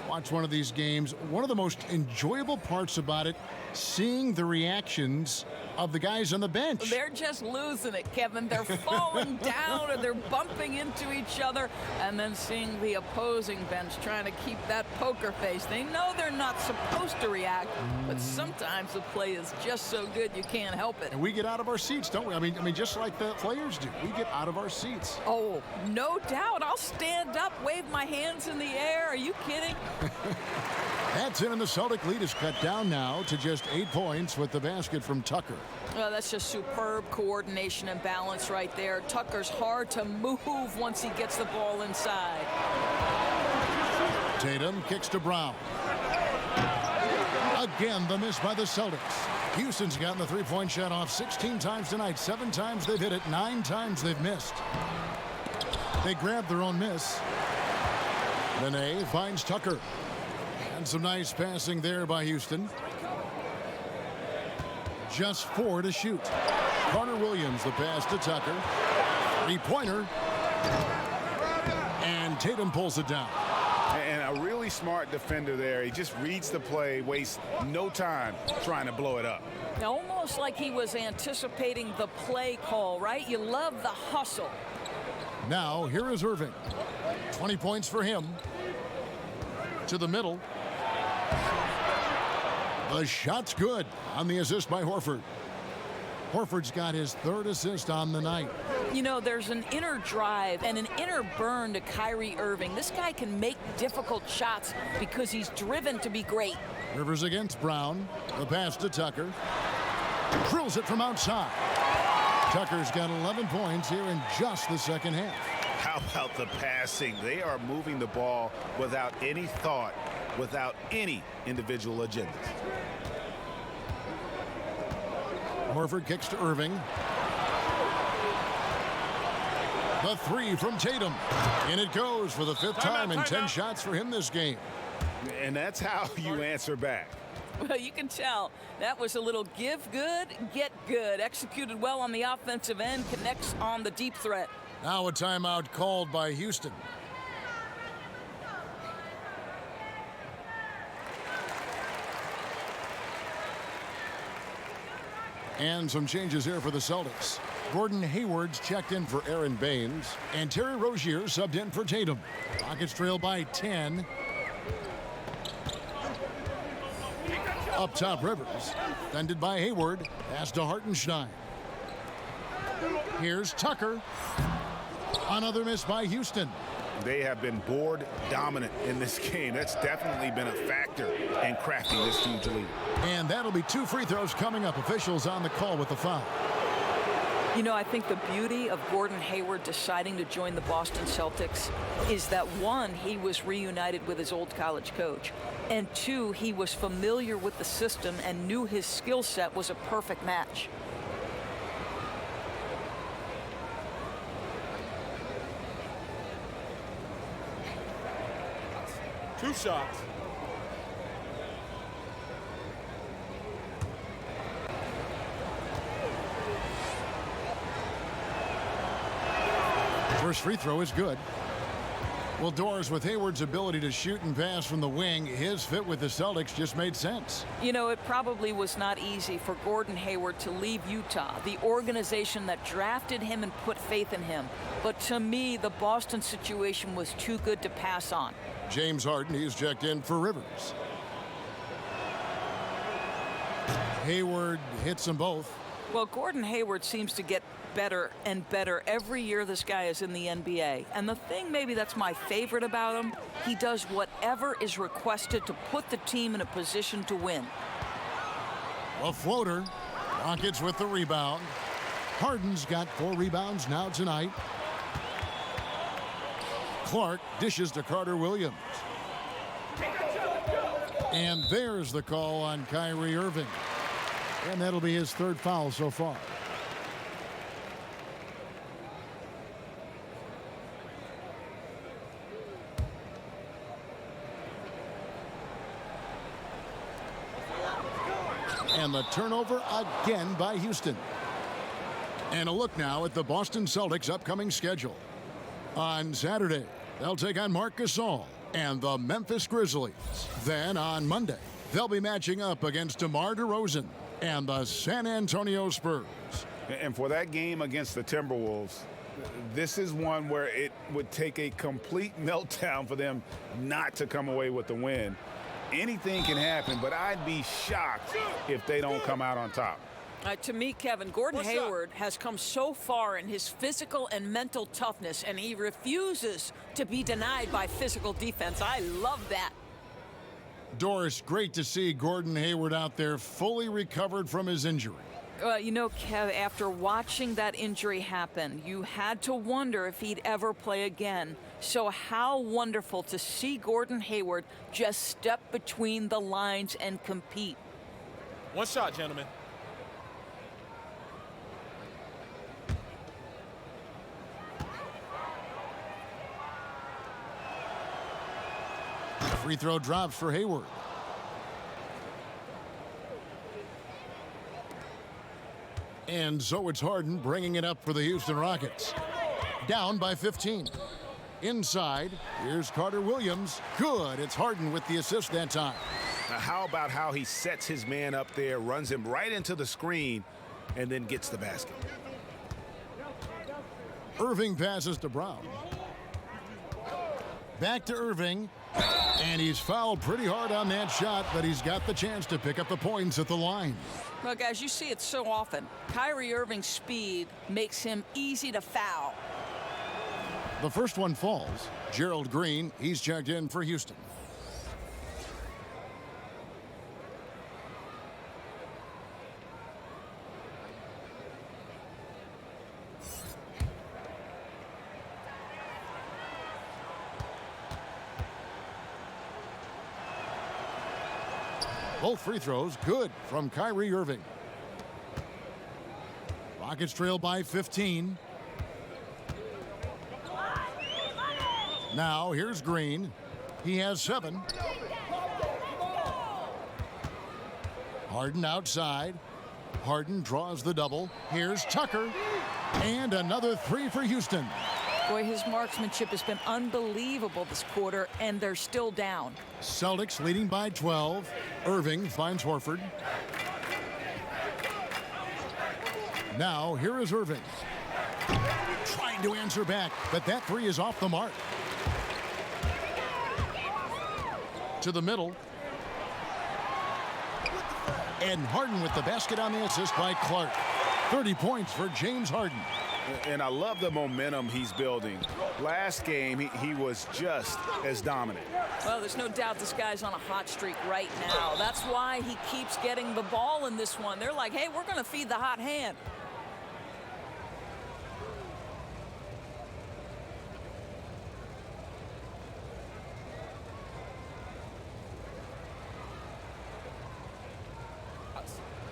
watch one of these games. One of the most enjoyable parts about it, seeing the reactions of the guys on the bench. They're just losing it, Kevin. They're falling down or they're bumping into each other, and then seeing the opposing bench trying to keep that poker face. They know they're not supposed to react, but sometimes the play is just so good you can't help it. And we get out of our seats, don't we? I mean, just like the players do. We get out of our seats. Oh, no doubt. I'll stand up, wave my hands in the air. Are you kidding? That's it, and the Celtic lead is cut down now to just 8 points with the basket from Tucker. That's just superb coordination and balance right there. Tucker's hard to move once he gets the ball inside. Tatum kicks to Brown. Again, the miss by the Celtics. Houston's gotten the three-point shot off 16 times tonight. 7 times they've hit it, 9 times they've missed. They grabbed their own miss. Nene finds Tucker. And some nice passing there by Houston. Just 4 to shoot. Carter Williams, the pass to Tucker. 3-pointer. And Tatum pulls it down. And a really smart defender there. He just reads the play, wastes no time trying to blow it up. Almost like he was anticipating the play call, right? You love the hustle. Now, here is Irving. 20 points for him. To the middle. The shot's good on the assist by Horford. Horford's got his 3rd assist on the night. You know, there's an inner drive and an inner burn to Kyrie Irving. This guy can make difficult shots because he's driven to be great. Rivers against Brown. The pass to Tucker. Drills it from outside. Tucker's got 11 points here in just the second half. How about the passing? They are moving the ball without any thought, without any individual agendas. Horford kicks to Irving. The 3 from Tatum. And it goes for the 5th time in 10 shots for him this game. And that's how you answer back. Well, you can tell that was a little give good, get good. Executed well on the offensive end, connects on the deep threat. Now a timeout called by Houston. And some changes here for the Celtics. Gordon Hayward's checked in for Aaron Baines, and Terry Rozier subbed in for Tatum. Rockets trail by 10. Up top, Rivers. Defended by Hayward. Pass to Hartenstein. Here's Tucker. Another miss by Houston. They have been board dominant in this game. That's definitely been a factor in crafting this huge lead. And that'll be 2 free throws coming up. Officials on the call with the foul. You know, I think the beauty of Gordon Hayward deciding to join the Boston Celtics is that, 1, he was reunited with his old college coach, and 2, he was familiar with the system and knew his skill set was a perfect match. Two shots. First free throw is good. Well, Doris, with Hayward's ability to shoot and pass from the wing, his fit with the Celtics just made sense. You know, it probably was not easy for Gordon Hayward to leave Utah, the organization that drafted him and put faith in him. But to me, the Boston situation was too good to pass on. James Harden, he's checked in for Rivers. Hayward hits them both. Well, Gordon Hayward seems to get better and better every year this guy is in the NBA. And the thing maybe that's my favorite about him, he does whatever is requested to put the team in a position to win. A floater. Rockets with the rebound. Harden's got 4 rebounds now tonight. Clark dishes to Carter Williams. And there's the call on Kyrie Irving. And that'll be his 3rd foul so far. And the turnover again by Houston. And a look now at the Boston Celtics' upcoming schedule. On Saturday, they'll take on Marc Gasol and the Memphis Grizzlies. Then on Monday, they'll be matching up against DeMar DeRozan and the San Antonio Spurs. And for that game against the Timberwolves, this is one where it would take a complete meltdown for them not to come away with the win. Anything can happen, but I'd be shocked if they don't come out on top. To me, Kevin, Gordon Hayward has come so far in his physical and mental toughness, and he refuses to be denied by physical defense. I love that. Doris, great to see Gordon Hayward out there fully recovered from his injury. You know, Kev, after watching that injury happen, you had to wonder if he'd ever play again. So how wonderful to see Gordon Hayward just step between the lines and compete. One shot, gentlemen. Free throw drops for Hayward. And so it's Harden bringing it up for the Houston Rockets. Down by 15. Inside, here's Carter Williams. Good. It's Harden with the assist that time. Now, how about how he sets his man up there, runs him right into the screen, and then gets the basket? Irving passes to Brown. Back to Irving. And he's fouled pretty hard on that shot, but he's got the chance to pick up the points at the line. Look, as you see it so often, Kyrie Irving's speed makes him easy to foul. The first one falls. Gerald Green, he's checked in for Houston. Both free throws good from Kyrie Irving. Rockets trail by 15. Now here's Green. He has 7. Harden outside. Harden draws the double. Here's Tucker. And another 3 for Houston. Boy, his marksmanship has been unbelievable this quarter, and they're still down. Celtics leading by 12. Irving finds Horford. Now, here is Irving. Trying to answer back, but that 3 is off the mark. To the middle. And Harden with the basket on the assist by Clark. 30 points for James Harden. And I love the momentum he's building. Last game, he was just as dominant. Well, there's no doubt this guy's on a hot streak right now. That's why he keeps getting the ball in this one. They're like, hey, we're going to feed the hot hand.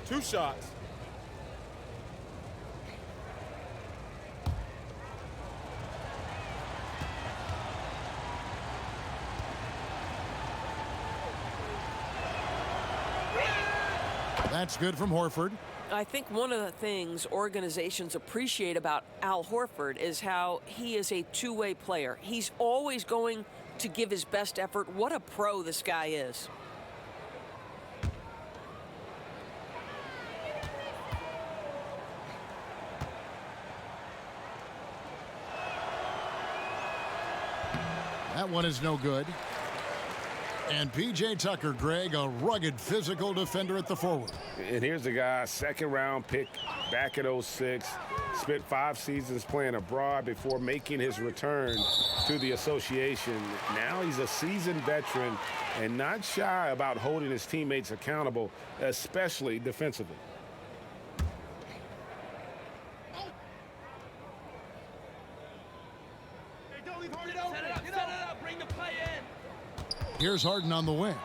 Two shots. That's good from Horford. I think one of the things organizations appreciate about Al Horford is how he is a two-way player. He's always going to give his best effort. What a pro this guy is. That one is no good. And P.J. Tucker, Greg, a rugged physical defender at the forward. And here's the guy, second-round pick back at 06. Spent 5 seasons playing abroad before making his return to the association. Now he's a seasoned veteran and not shy about holding his teammates accountable, especially defensively. Here's Harden on the wing.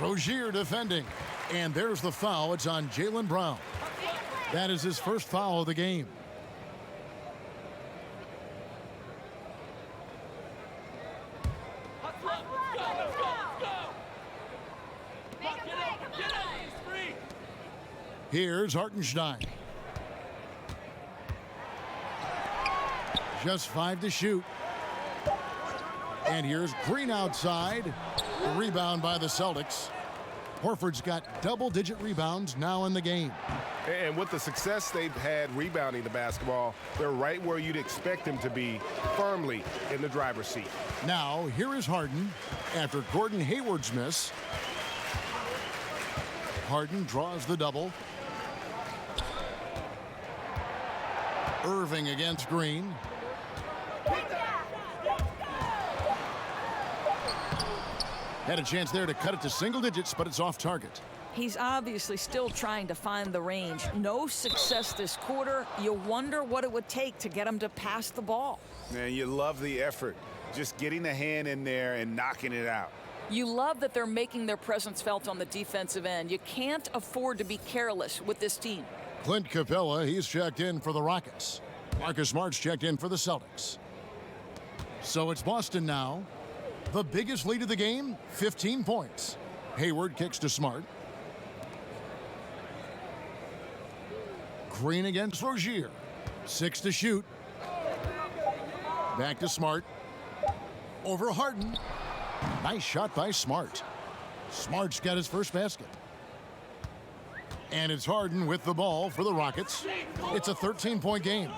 Rozier defending. And there's the foul. It's on Jaylen Brown. That is his first foul of the game. Here's Hartenstein. Just 5 to shoot. And here's Green outside. Rebound by the Celtics. Horford's got double-digit rebounds now in the game. And with the success they've had rebounding the basketball, they're right where you'd expect them to be, firmly in the driver's seat. Now, here is Harden after Gordon Hayward's miss. Harden draws the double. Irving against Green. Had a chance there to cut it to single digits, but it's off target. He's obviously still trying to find the range. No success this quarter. You wonder what it would take to get him to pass the ball. Man, you love the effort. Just getting the hand in there and knocking it out. You love that they're making their presence felt on the defensive end. You can't afford to be careless with this team. Clint Capella, he's checked in for the Rockets. Marcus Smart's checked in for the Celtics. So it's Boston now. The biggest lead of the game, 15 points. Hayward kicks to Smart. Green against Rozier. 6 to shoot. Back to Smart. Over Harden. Nice shot by Smart. Smart's got his first basket. And it's Harden with the ball for the Rockets. It's a 13-point game.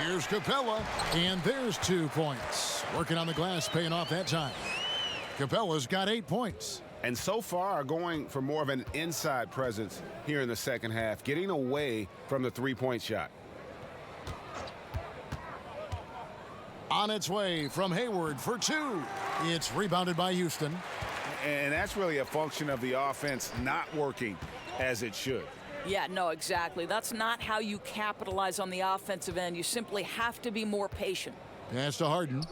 Here's Capella, and there's 2 points. Working on the glass, paying off that time. Capella's got 8 points. And so far going for more of an inside presence here in the second half, getting away from the three-point shot. On its way from Hayward for 2. It's rebounded by Houston. And that's really a function of the offense not working as it should. Yeah, no, exactly. That's not how you capitalize on the offensive end. You simply have to be more patient. Pass to Harden.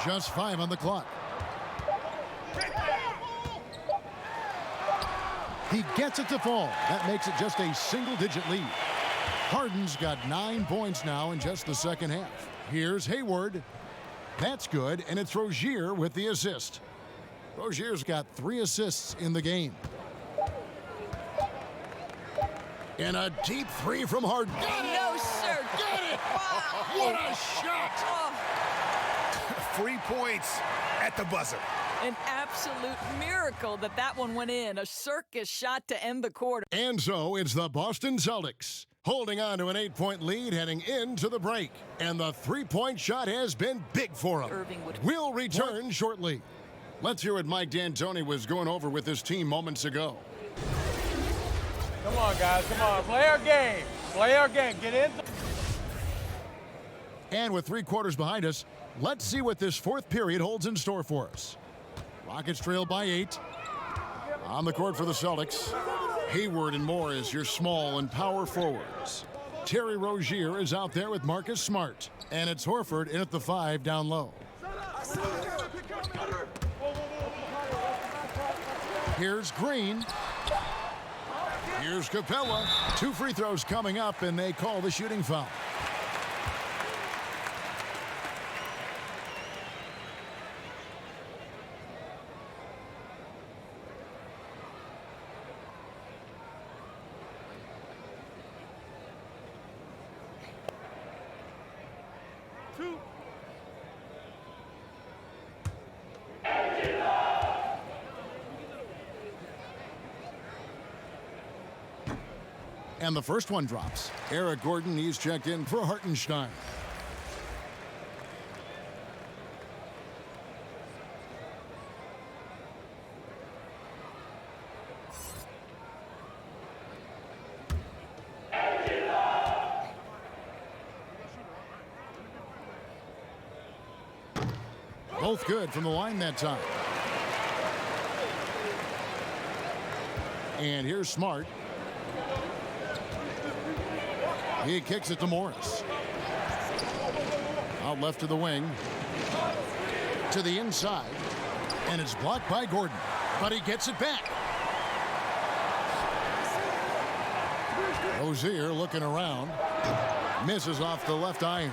Just 5 on the clock. He gets it to fall. That makes it just a single-digit lead. Harden's got 9 points now in just the second half. Here's Hayward. That's good, and it's Rozier with the assist. Rozier's got 3 assists in the game. And a deep 3 from Harden. No, sir. Get it! Wow. What a shot! Oh. 3 points at the buzzer. An absolute miracle that one went in. A circus shot to end the quarter. And so it's the Boston Celtics holding on to an 8-point lead heading into the break. And the 3-point shot has been big for him. Irving would... We'll return shortly. Let's hear what Mike D'Antoni was going over with his team moments ago. Come on, guys. Come on. Play our game. Play our game. Get in. And with 3 quarters behind us, let's see what this 4th period holds in store for us. Rockets trail by 8. On the court for the Celtics, Hayward and Moore is your small and power forwards. Terry Rozier is out there with Marcus Smart. And it's Horford in at the 5 down low. Here's Green. Here's Capella. 2 free throws coming up, and they call the shooting foul. And the first one drops. Eric Gordon, he's checked in for Hartenstein. Both good from the line that time. And here's Smart. He kicks it to Morris. Out left to the wing. To the inside. And it's blocked by Gordon. But he gets it back. Rozier looking around. Misses off the left iron.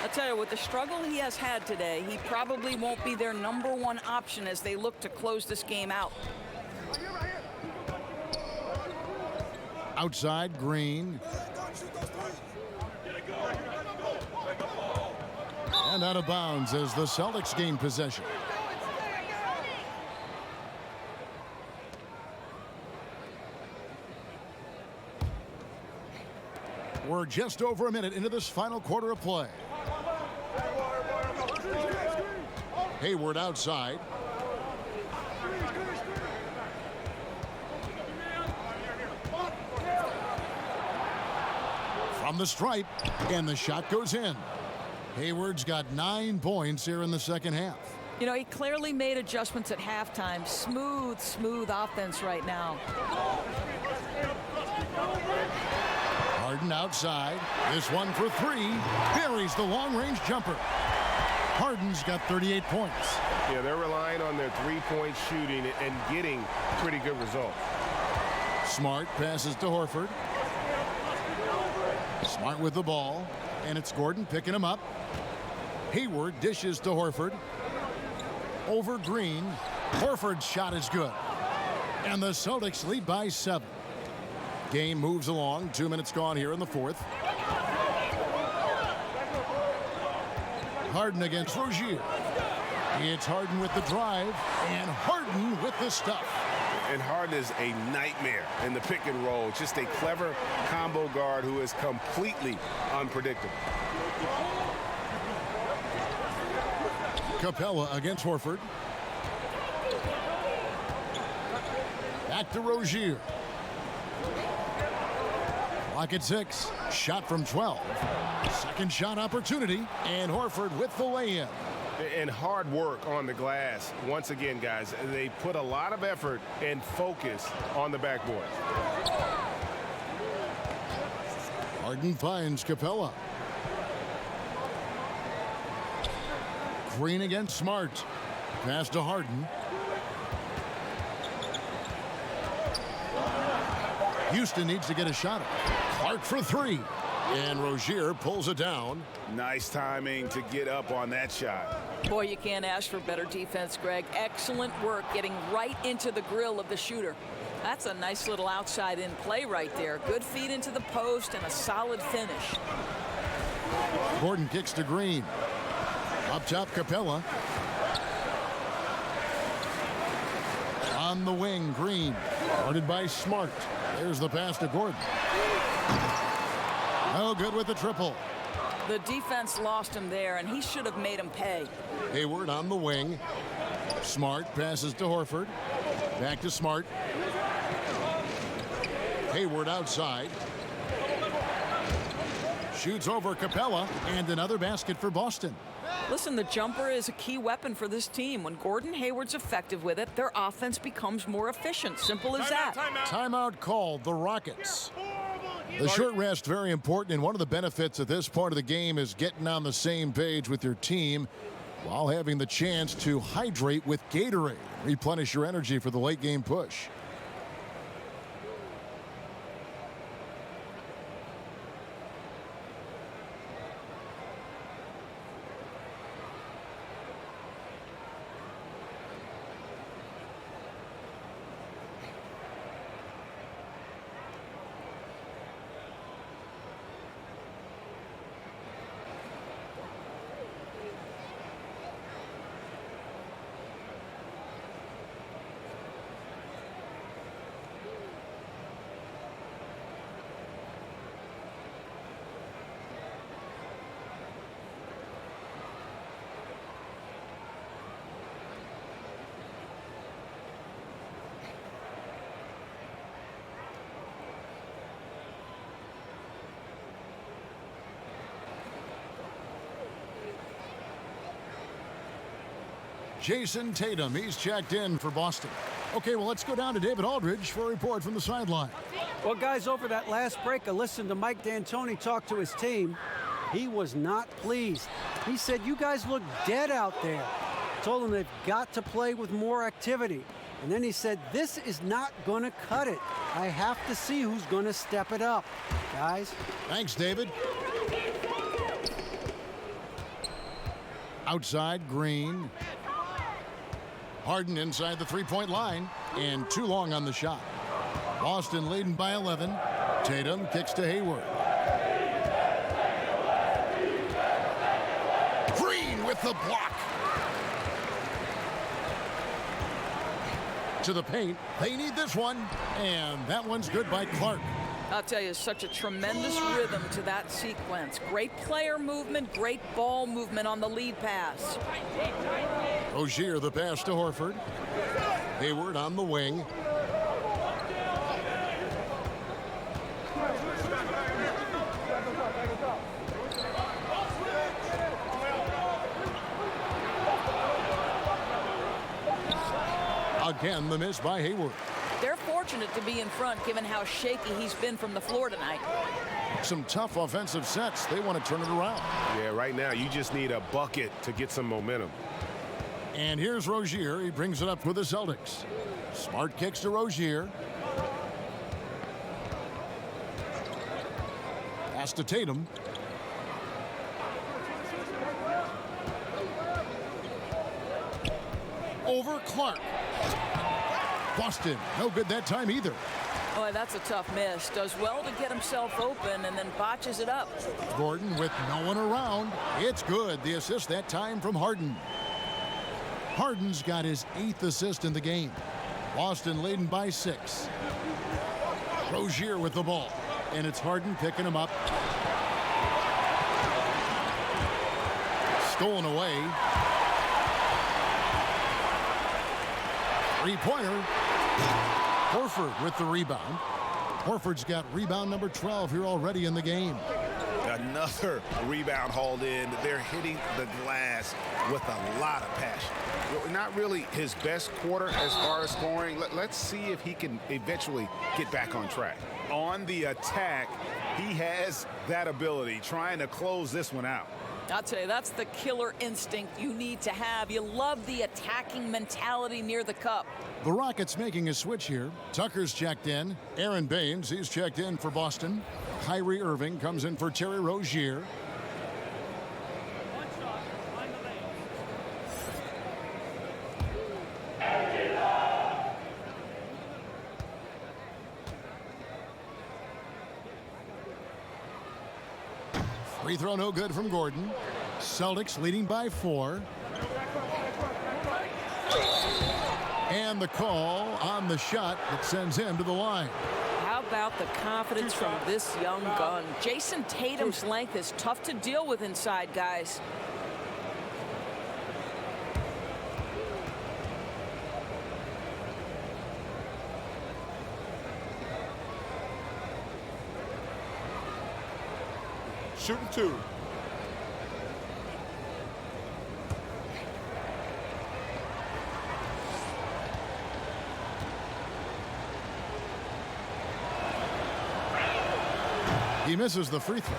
I'll tell you, with the struggle he has had today, he probably won't be their #1 option as they look to close this game out. Outside, Green. And out of bounds as the Celtics gain possession. We're just over a minute into this final quarter of play. Hayward outside. From the stripe, and the shot goes in. Hayward's got 9 points here in the second half. You know, he clearly made adjustments at halftime. Smooth offense right now. Harden outside. This one for 3. Buries the long-range jumper. Harden's got 38 points. Yeah, they're relying on their 3-point shooting and getting pretty good results. Smart passes to Horford. Smart with the ball. And it's Gordon picking him up. Hayward dishes to Horford. Over Green. Horford's shot is good. And the Celtics lead by 7. Game moves along. 2 minutes gone here in the 4th. Harden against Rozier. It's Harden with the drive. And Harden with the stuff. And Harden is a nightmare in the pick and roll. Just a clever combo guard who is completely unpredictable. Capella against Horford. Back to Rozier. Clock at 6. Shot from 12. Second shot opportunity. And Horford with the lay-in. And hard work on the glass. Once again, guys, they put a lot of effort and focus on the backboard. Harden finds Capella. Green against Smart. Pass to Harden. Houston needs to get a shot. Clark for 3. And Rozier pulls it down. Nice timing to get up on that shot. Boy, you can't ask for better defense, Greg. Excellent work getting right into the grill of the shooter. That's a nice little outside-in play right there. Good feed into the post and a solid finish. Gordon kicks to Green. Up top, Capella. On the wing, Green. Guarded by Smart. There's the pass to Gordon. No good with the triple. The defense lost him there, and he should have made him pay. Hayward on the wing. Smart passes to Horford. Back to Smart. Hayward outside. Shoots over Capella, and another basket for Boston. Listen, the jumper is a key weapon for this team. When Gordon Hayward's effective with it, their offense becomes more efficient. Simple as that. Timeout called, the Rockets. The short rest, very important, and one of the benefits of this part of the game is getting on the same page with your team while having the chance to hydrate with Gatorade. Replenish your energy for the late game push. Jason Tatum, he's checked in for Boston. Okay, well, let's go down to David Aldridge for a report from the sideline. Well, guys, over that last break, I listened to Mike D'Antoni talk to his team. He was not pleased. He said, you guys look dead out there. Told them they've got to play with more activity. And then he said, this is not going to cut it. I have to see who's going to step it up. Guys. Thanks, David. Outside, Green. Harden inside the three-point line, and too long on the shot. Boston leading by 11. Tatum kicks to Hayward. Green with the block. To the paint. They need this one, and that one's good by Clark. I'll tell you, such a tremendous rhythm to that sequence. Great player movement, great ball movement on the lead pass. Rozier the pass to Horford. Hayward on the wing. Again, the miss by Hayward. They're fortunate to be in front given how shaky he's been from the floor tonight. Some tough offensive sets. They want to turn it around. Yeah, right now you just need a bucket to get some momentum. And here's Rozier. He brings it up for the Celtics. Smart kicks to Rozier. Pass to Tatum. Over Clark. Boston, no good that time either. Boy, that's a tough miss. Does well to get himself open and then botches it up. Gordon with no one around. It's good. The assist that time from Harden. Harden's got his 8th assist in the game. Boston leading by 6. Rozier with the ball. And it's Harden picking him up. Stolen away. Three-pointer. Horford with the rebound. Horford's got rebound number 12 here already in the game. Another rebound hauled in. They're hitting the glass with a lot of passion. Not really his best quarter as far as scoring. Let's see if he can eventually get back on track. On the attack, he has that ability, trying to close this one out. I'll tell you, that's the killer instinct you need to have. You love the attacking mentality near the cup. The Rockets making a switch here. Tucker's checked in. Aaron Baines, he's checked in for Boston. Kyrie Irving comes in for Terry Rozier. Free throw no good from Gordon. Celtics leading by 4. And the call on the shot that sends him to the line. How about the confidence from this young gun? Jason Tatum's length is tough to deal with inside, guys. Shooting 2. He misses the free throw.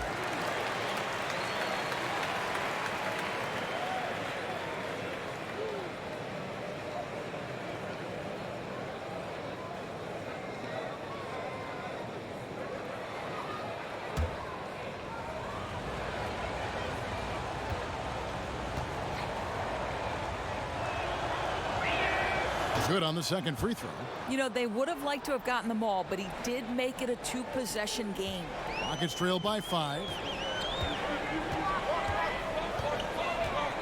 Good on the second free throw. You know, they would have liked to have gotten them all, but he did make it a 2-possession game. Rockets trail by 5.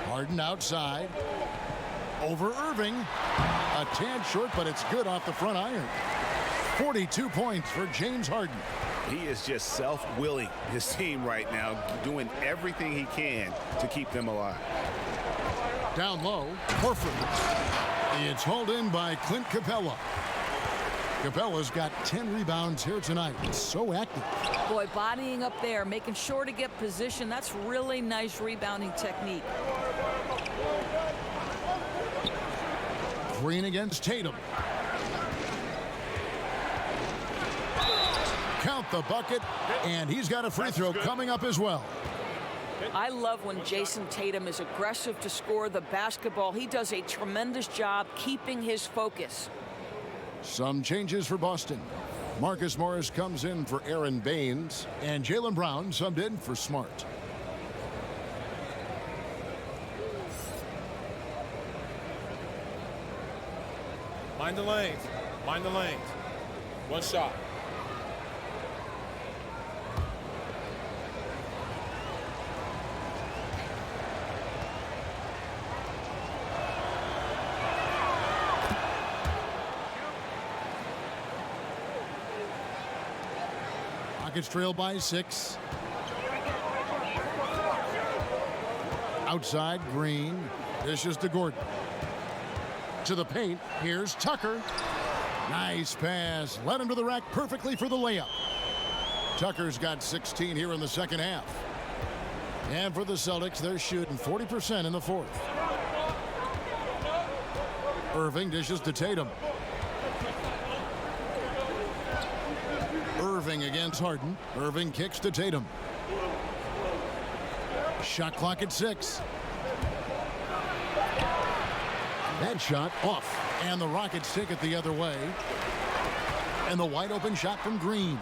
Harden outside. Over Irving. A tad short, but it's good off the front iron. 42 points for James Harden. He is just self-willing his team right now, doing everything he can to keep them alive. Down low, Horford. It's hauled in by Clint Capella. Capella's got 10 rebounds here tonight. He's so active. Boy, bodying up there, making sure to get position. That's really nice rebounding technique. Green against Tatum. Count the bucket, and he's got a free throw coming up as well. I love when Jason Tatum is aggressive to score the basketball. He does a tremendous job keeping his focus. Some changes for Boston. Marcus Morris comes in for Aaron Baines, and Jaylen Brown subbed in for Smart. Mind the lanes. Mind the lanes. One shot. Rockets trail by 6. Outside, Green. Dishes to Gordon. To the paint. Here's Tucker. Nice pass. Led him to the rack perfectly for the layup. Tucker's got 16 here in the second half. And for the Celtics, they're shooting 40% in the fourth. Irving dishes to Tatum. Irving against Harden. Irving kicks to Tatum. Shot clock at 6. That shot off. And the Rockets take it the other way. And the wide open shot from Green.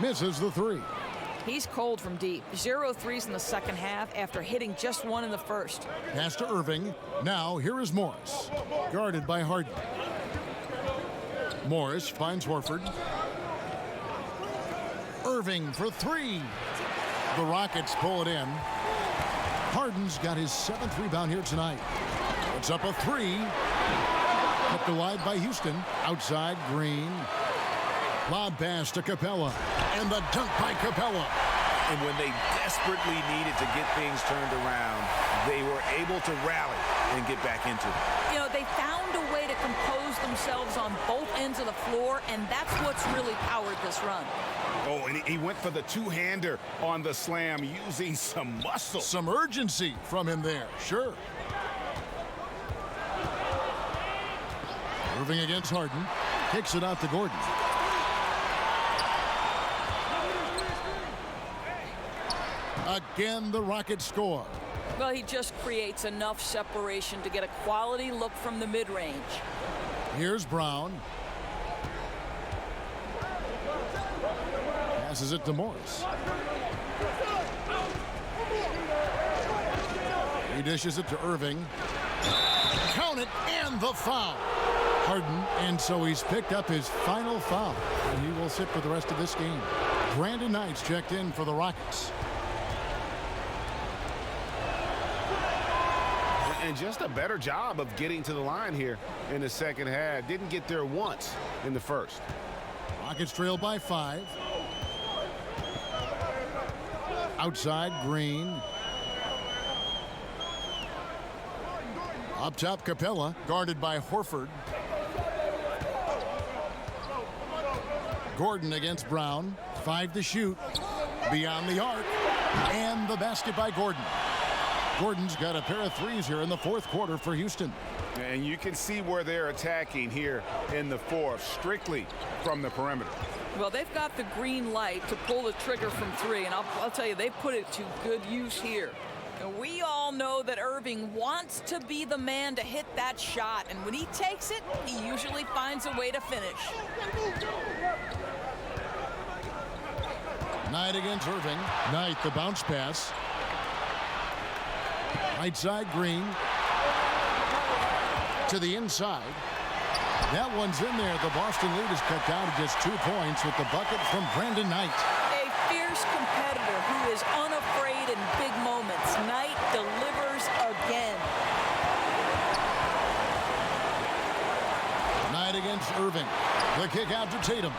Misses the 3. He's cold from deep. 0 threes in the second half after hitting just 1 in the first. Pass to Irving. Now here is Morris. Guarded by Harden. Morris finds Horford. Irving for 3. The Rockets pull it in. Harden's got his 7th rebound here tonight. It's up a 3. alive by Houston. Outside, Green. Lob pass to Capella. And the dunk by Capella. And when they desperately needed to get things turned around, they were able to rally and get back into it. You know, they found a way to compose themselves on both ends of the floor, and that's what's really powered this run. Oh, and he went for the two-hander on the slam using some muscle. Some urgency from him there, sure. Irving against Harden. Kicks it out to Gordon. Again, the Rockets score. Well, he just creates enough separation to get a quality look from the mid-range. Here's Brown. Passes it to Morris. He dishes it to Irving. Count it, and the foul. Harden, and so he's picked up his final foul. And he will sit for the rest of this game. Brandon Knight's checked in for the Rockets. And just a better job of getting to the line here in the second half. Didn't get there once in the first. Rockets trail by 5. Outside, Green. Up top, Capella, guarded by Horford. Gordon against Brown. 5 to shoot. Beyond the arc. And the basket by Gordon. Gordon's got a pair of threes here in the fourth quarter for Houston. And you can see where they're attacking here in the fourth, strictly from the perimeter. Well, they've got the green light to pull the trigger from 3, and I'll tell you, they put it to good use here. And we all know that Irving wants to be the man to hit that shot, and when he takes it, he usually finds a way to finish. Knight against Irving. Knight, the bounce pass. Right side, Green. To the inside. That one's in there. The Boston lead is cut down to just 2 points with the bucket from Brandon Knight. A fierce competitor who is unafraid in big moments. Knight delivers again. Knight against Irving. The kick out to Tatum.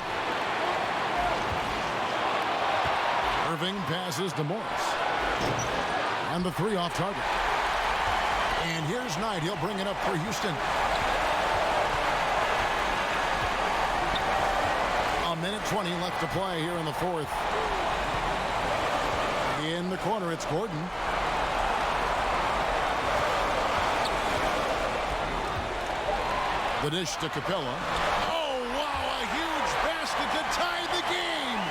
Irving passes to Morris. And the 3 off target. And here's Knight. He'll bring it up for Houston. A minute 20 left to play here in the fourth. In the corner, it's Gordon. The dish to Capella. Oh, wow, a huge basket to tie the game.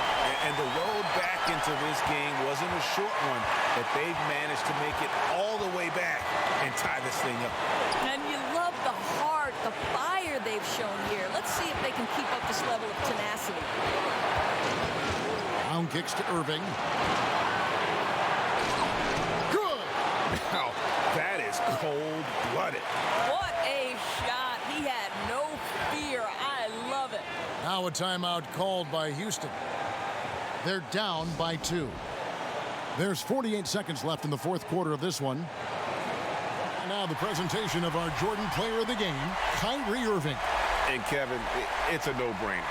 And the road back into this game wasn't a short one, but they've managed to make it all the way back and tie this thing up. And you love the heart, the fire they've shown here. Let's see if they can keep up this level of tenacity. Brown kicks to Irving. Good. Now, that is cold-blooded. What a shot. He had no fear. I love it. Now a timeout called by Houston. They're down by 2. There's 48 seconds left in the fourth quarter of this one. And now the presentation of our Jordan Player of the Game, Kyrie Irving. And Kevin, it's a no-brainer.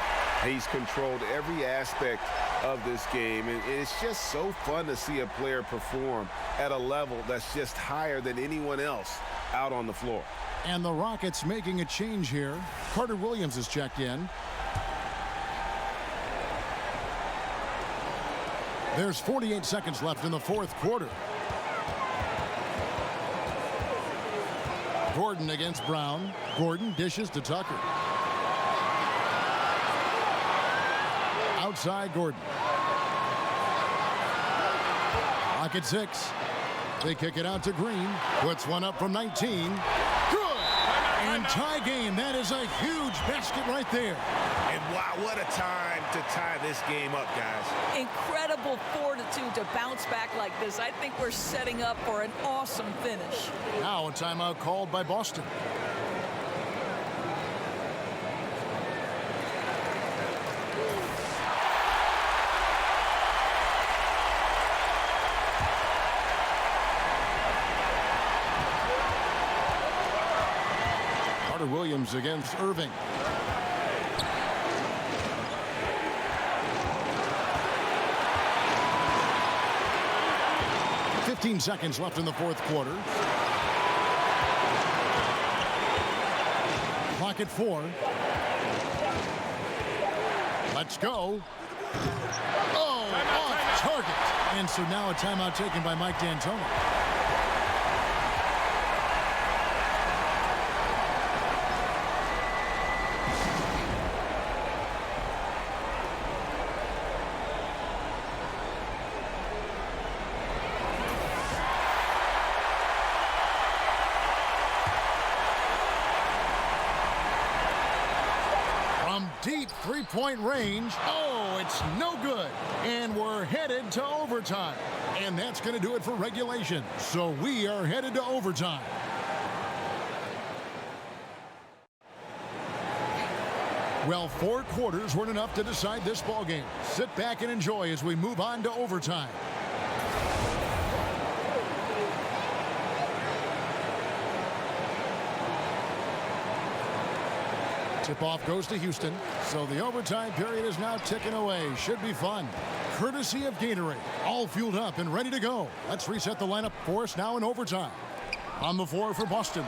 He's controlled every aspect of this game, and it's just so fun to see a player perform at a level that's just higher than anyone else out on the floor. And the Rockets making a change here. Carter Williams is checked in. There's 48 seconds left in the fourth quarter. Gordon against Brown. Gordon dishes to Tucker. Outside Gordon. Rocket 6. They kick it out to Green. Puts one up from 19. Good! And tie game. That is a huge basket right there. And wow, what a time to tie this game up, guys. Incredible fortitude to bounce back like this. I think we're setting up for an awesome finish. Now a timeout called by Boston. Williams James against Irving. "15 seconds left in the fourth quarter. Clock at 4. Let's go. Oh, off target. And so now a timeout taken by Mike D'Antoni. Deep three-point range. Oh, it's no good. And we're headed to overtime. And that's going to do it for regulation. So we are headed to overtime. Well, 4 quarters weren't enough to decide this ballgame. Sit back and enjoy as we move on to overtime. Tip-off goes to Houston, so the overtime period is now ticking away. Should be fun. Courtesy of Gatorade, all fueled up and ready to go. Let's reset the lineup for us now in overtime. On the floor for Boston.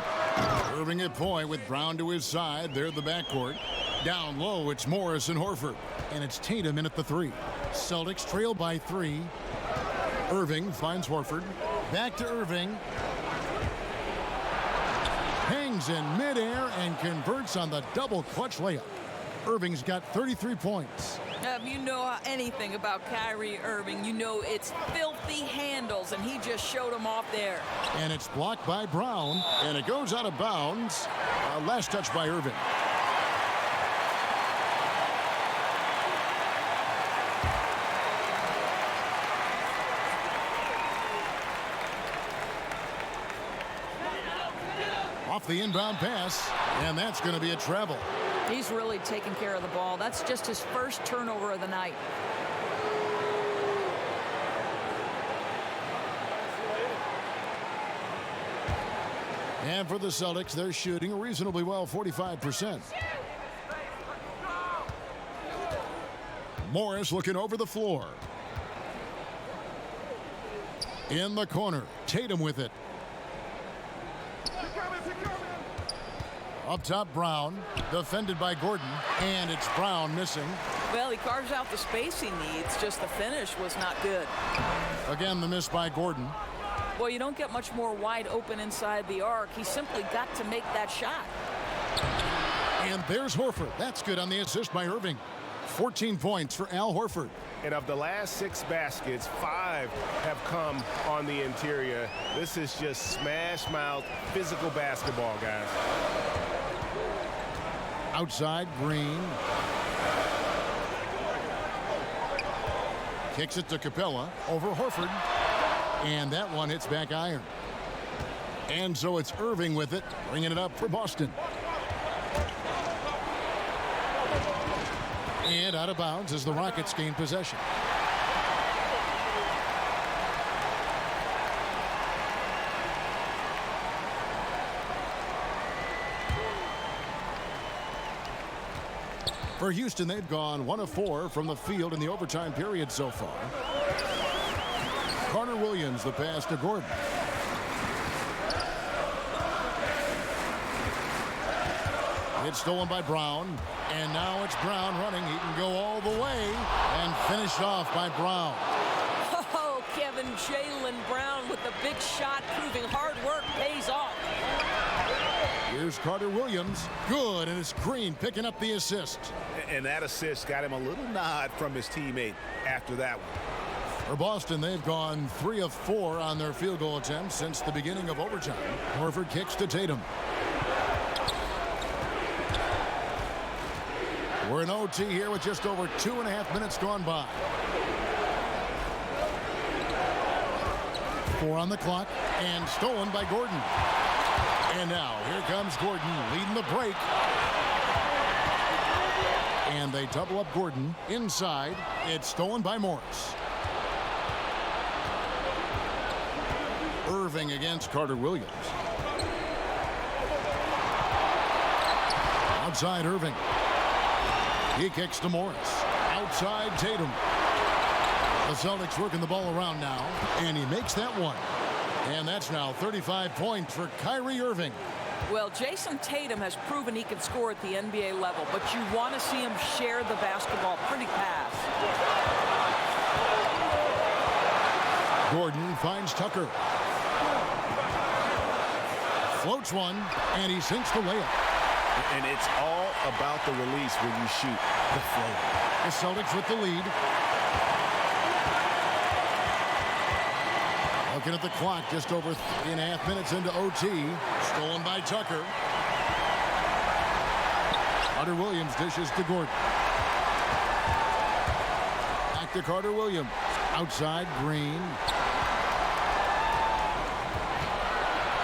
Irving at point with Brown to his side. They're the backcourt. Down low, it's Morris and Horford. And it's Tatum in at the 3. Celtics trail by 3. Irving finds Horford. Back to Irving. Hangs in midair and converts on the double clutch layup. Irving's got 33 points. If you know anything about Kyrie Irving, you know it's filthy handles, and he just showed them off there. And it's blocked by Brown, and it goes out of bounds. Last touch by Irving. Off the inbound pass, and that's going to be a travel. He's really taking care of the ball. That's just his first turnover of the night. And for the Celtics, they're shooting reasonably well, 45%. Morris looking over the floor. In the corner, Tatum with it. Up top, Brown, defended by Gordon, and it's Brown missing. Well, he carves out the space he needs, just the finish was not good. Again, the miss by Gordon. Well, you don't get much more wide open inside the arc. He simply got to make that shot. And there's Horford. That's good on the assist by Irving. 14 points for Al Horford. And of the last 6 baskets, 5 have come on the interior. This is just smash mouth physical basketball, guys. Outside, Green. Kicks it to Capella over Horford. And that one hits back iron. And so it's Irving with it, bringing it up for Boston. And out of bounds as the Rockets gain possession. For Houston, they've gone 1 of 4 from the field in the overtime period so far. Carter Williams, the pass to Gordon. It's stolen by Brown, and now it's Brown running. He can go all the way, and finished off by Brown. Oh, Kevin, Jaylen Brown with the big shot, proving hard work pays off. Here's Carter Williams. Good, and it's Green picking up the assist. And that assist got him a little nod from his teammate after that one. For Boston, they've gone 3 of 4 on their field goal attempts since the beginning of overtime. Horford kicks to Tatum. We're in OT here with just over 2.5 minutes gone by. 4 on the clock, and stolen by Gordon. And now, here comes Gordon leading the break. And they double up Gordon inside. It's stolen by Morris. Irving against Carter Williams. side, Irving. He kicks to Morris. Outside, Tatum. The Celtics working the ball around now, and he makes that one. And that's now 35 points for Kyrie Irving. Well, Jason Tatum has proven he can score at the NBA level, but you want to see him share the basketball pretty fast. Gordon finds Tucker. Floats one, and he sinks the layup. And it's all about the release when you shoot the float. The Celtics with the lead. Looking at the clock, just over 3.5 minutes into OT. Stolen by Tucker. Carter Williams dishes to Gordon. Back to Carter Williams. Outside, Green.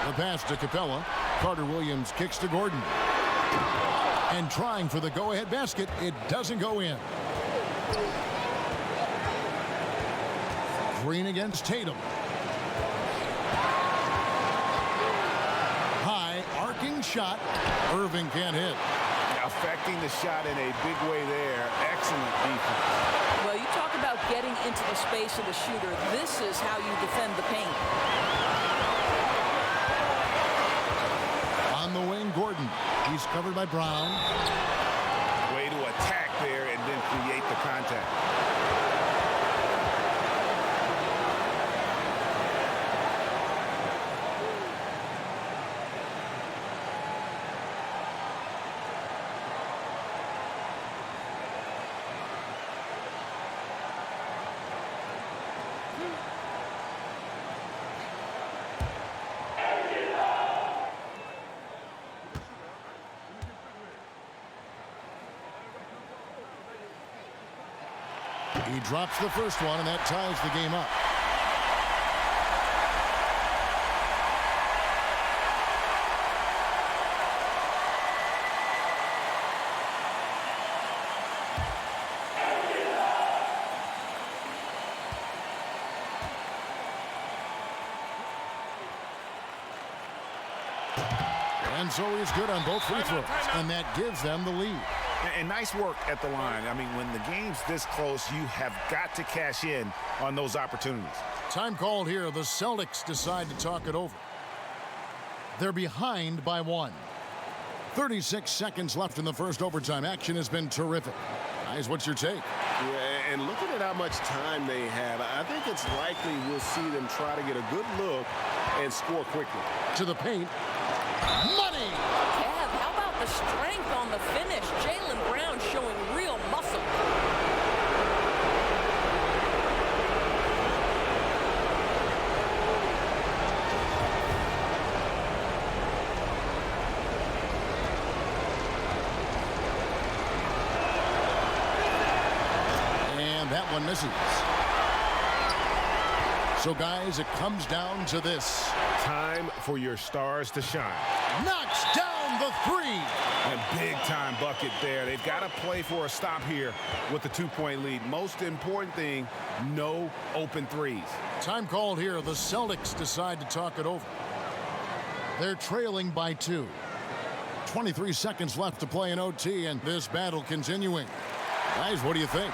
The pass to Capella. Carter Williams kicks to Gordon. And trying for the go-ahead basket. It doesn't go in. Green against Tatum. High, arcing shot. Irving can't hit. Affecting the shot in a big way there. Excellent defense. Well, you talk about getting into the space of the shooter. This is how you defend the paint. On the wing, Gordon. He's covered by Brown. Way to attack there and then create the contact. He drops the first one, and that ties the game up. And so he's good on both free throws, and that gives them the lead. And nice work at the line. I mean, when the game's this close, you have got to cash in on those opportunities. Time called here. The Celtics decide to talk it over. They're behind by 1. 36 seconds left in the first overtime. Action has been terrific. Guys, what's your take? Yeah, and looking at how much time they have, I think it's likely we'll see them try to get a good look and score quickly. To the paint. Money! Kev, how about the strength on the finish? Jaylen Brown showing real muscle. And that one misses. So, guys, it comes down to this. Time for your stars to shine. Knocks down the three. A big-time bucket there. They've got to play for a stop here with the 2-point lead. Most important thing, no open threes. Time called here. The Celtics decide to talk it over. They're trailing by 2. 23 seconds left to play in OT, and this battle continuing. Guys, what do you think?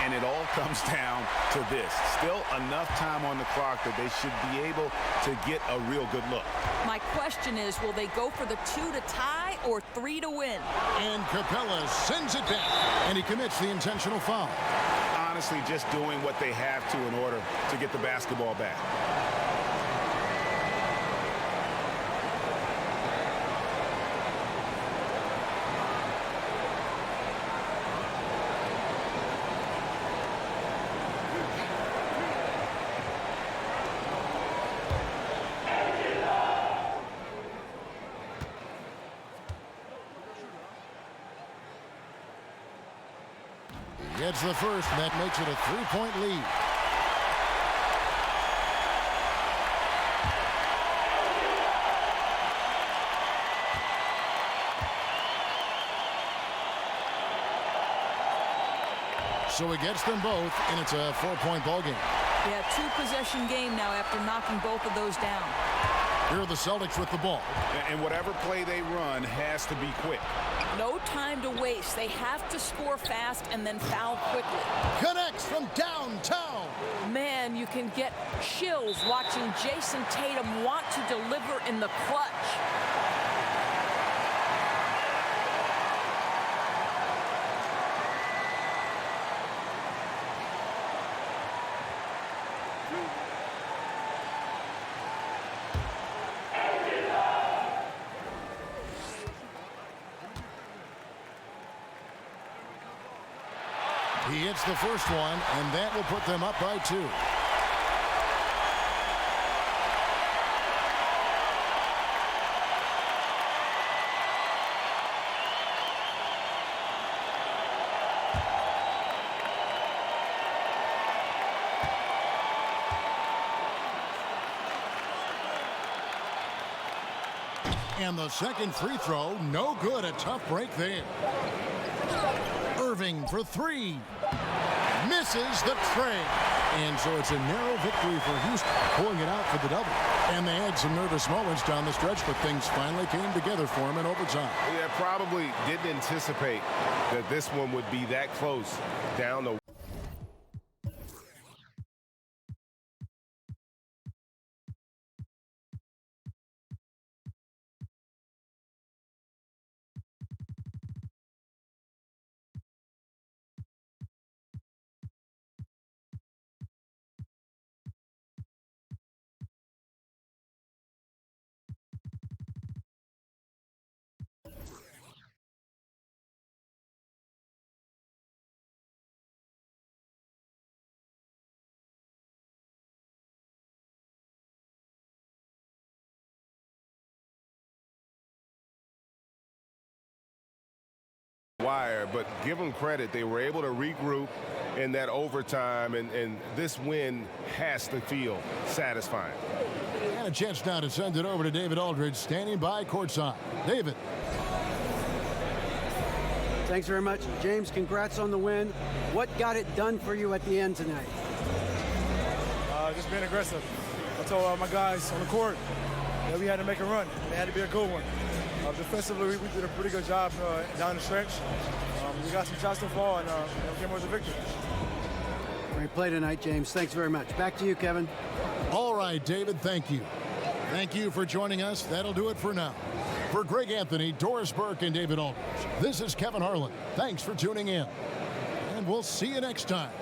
And it all comes down to this. Still enough time on the clock that they should be able to get a real good look. My question is, will they go for the 2 to tie or 3 to win? And Capella sends it back, and he commits the intentional foul. Honestly, just doing what they have to in order to get the basketball back. Gets the first, and that makes it a 3-point lead. So he gets them both, and it's a 4-point ball game. Yeah, 2-possession game now after knocking both of those down. Here are the Celtics with the ball. And whatever play they run has to be quick. No time to waste. They have to score fast and then foul quickly. Connects from downtown. Man, you can get chills watching Jason Tatum want to deliver in the clutch. He hits the first one, and that will put them up by 2. And the second free throw, no good. A tough break there. Irving for 3. Misses the tray. And so it's a narrow victory for Houston, pulling it out for the double. And they had some nervous moments down the stretch, but things finally came together for them in overtime. Yeah, probably didn't anticipate that this one would be that close down the wire, but give them credit. They were able to regroup in that overtime, and this win has to feel satisfying. And a chance now to send it over to David Aldridge, standing by courtside. David. Thanks very much. James, congrats on the win. What got it done for you at the end tonight? Just being aggressive. I told my guys on the court that we had to make a run. It had to be a good one. Defensively, we did a pretty good job down the stretch. We got some shots to fall, and came with a victory. Great play tonight, James. Thanks very much. Back to you, Kevin. All right, David, thank you. Thank you for joining us. That'll do it for now. For Greg Anthony, Doris Burke, and David Aldridge, this is Kevin Harlan. Thanks for tuning in, and we'll see you next time.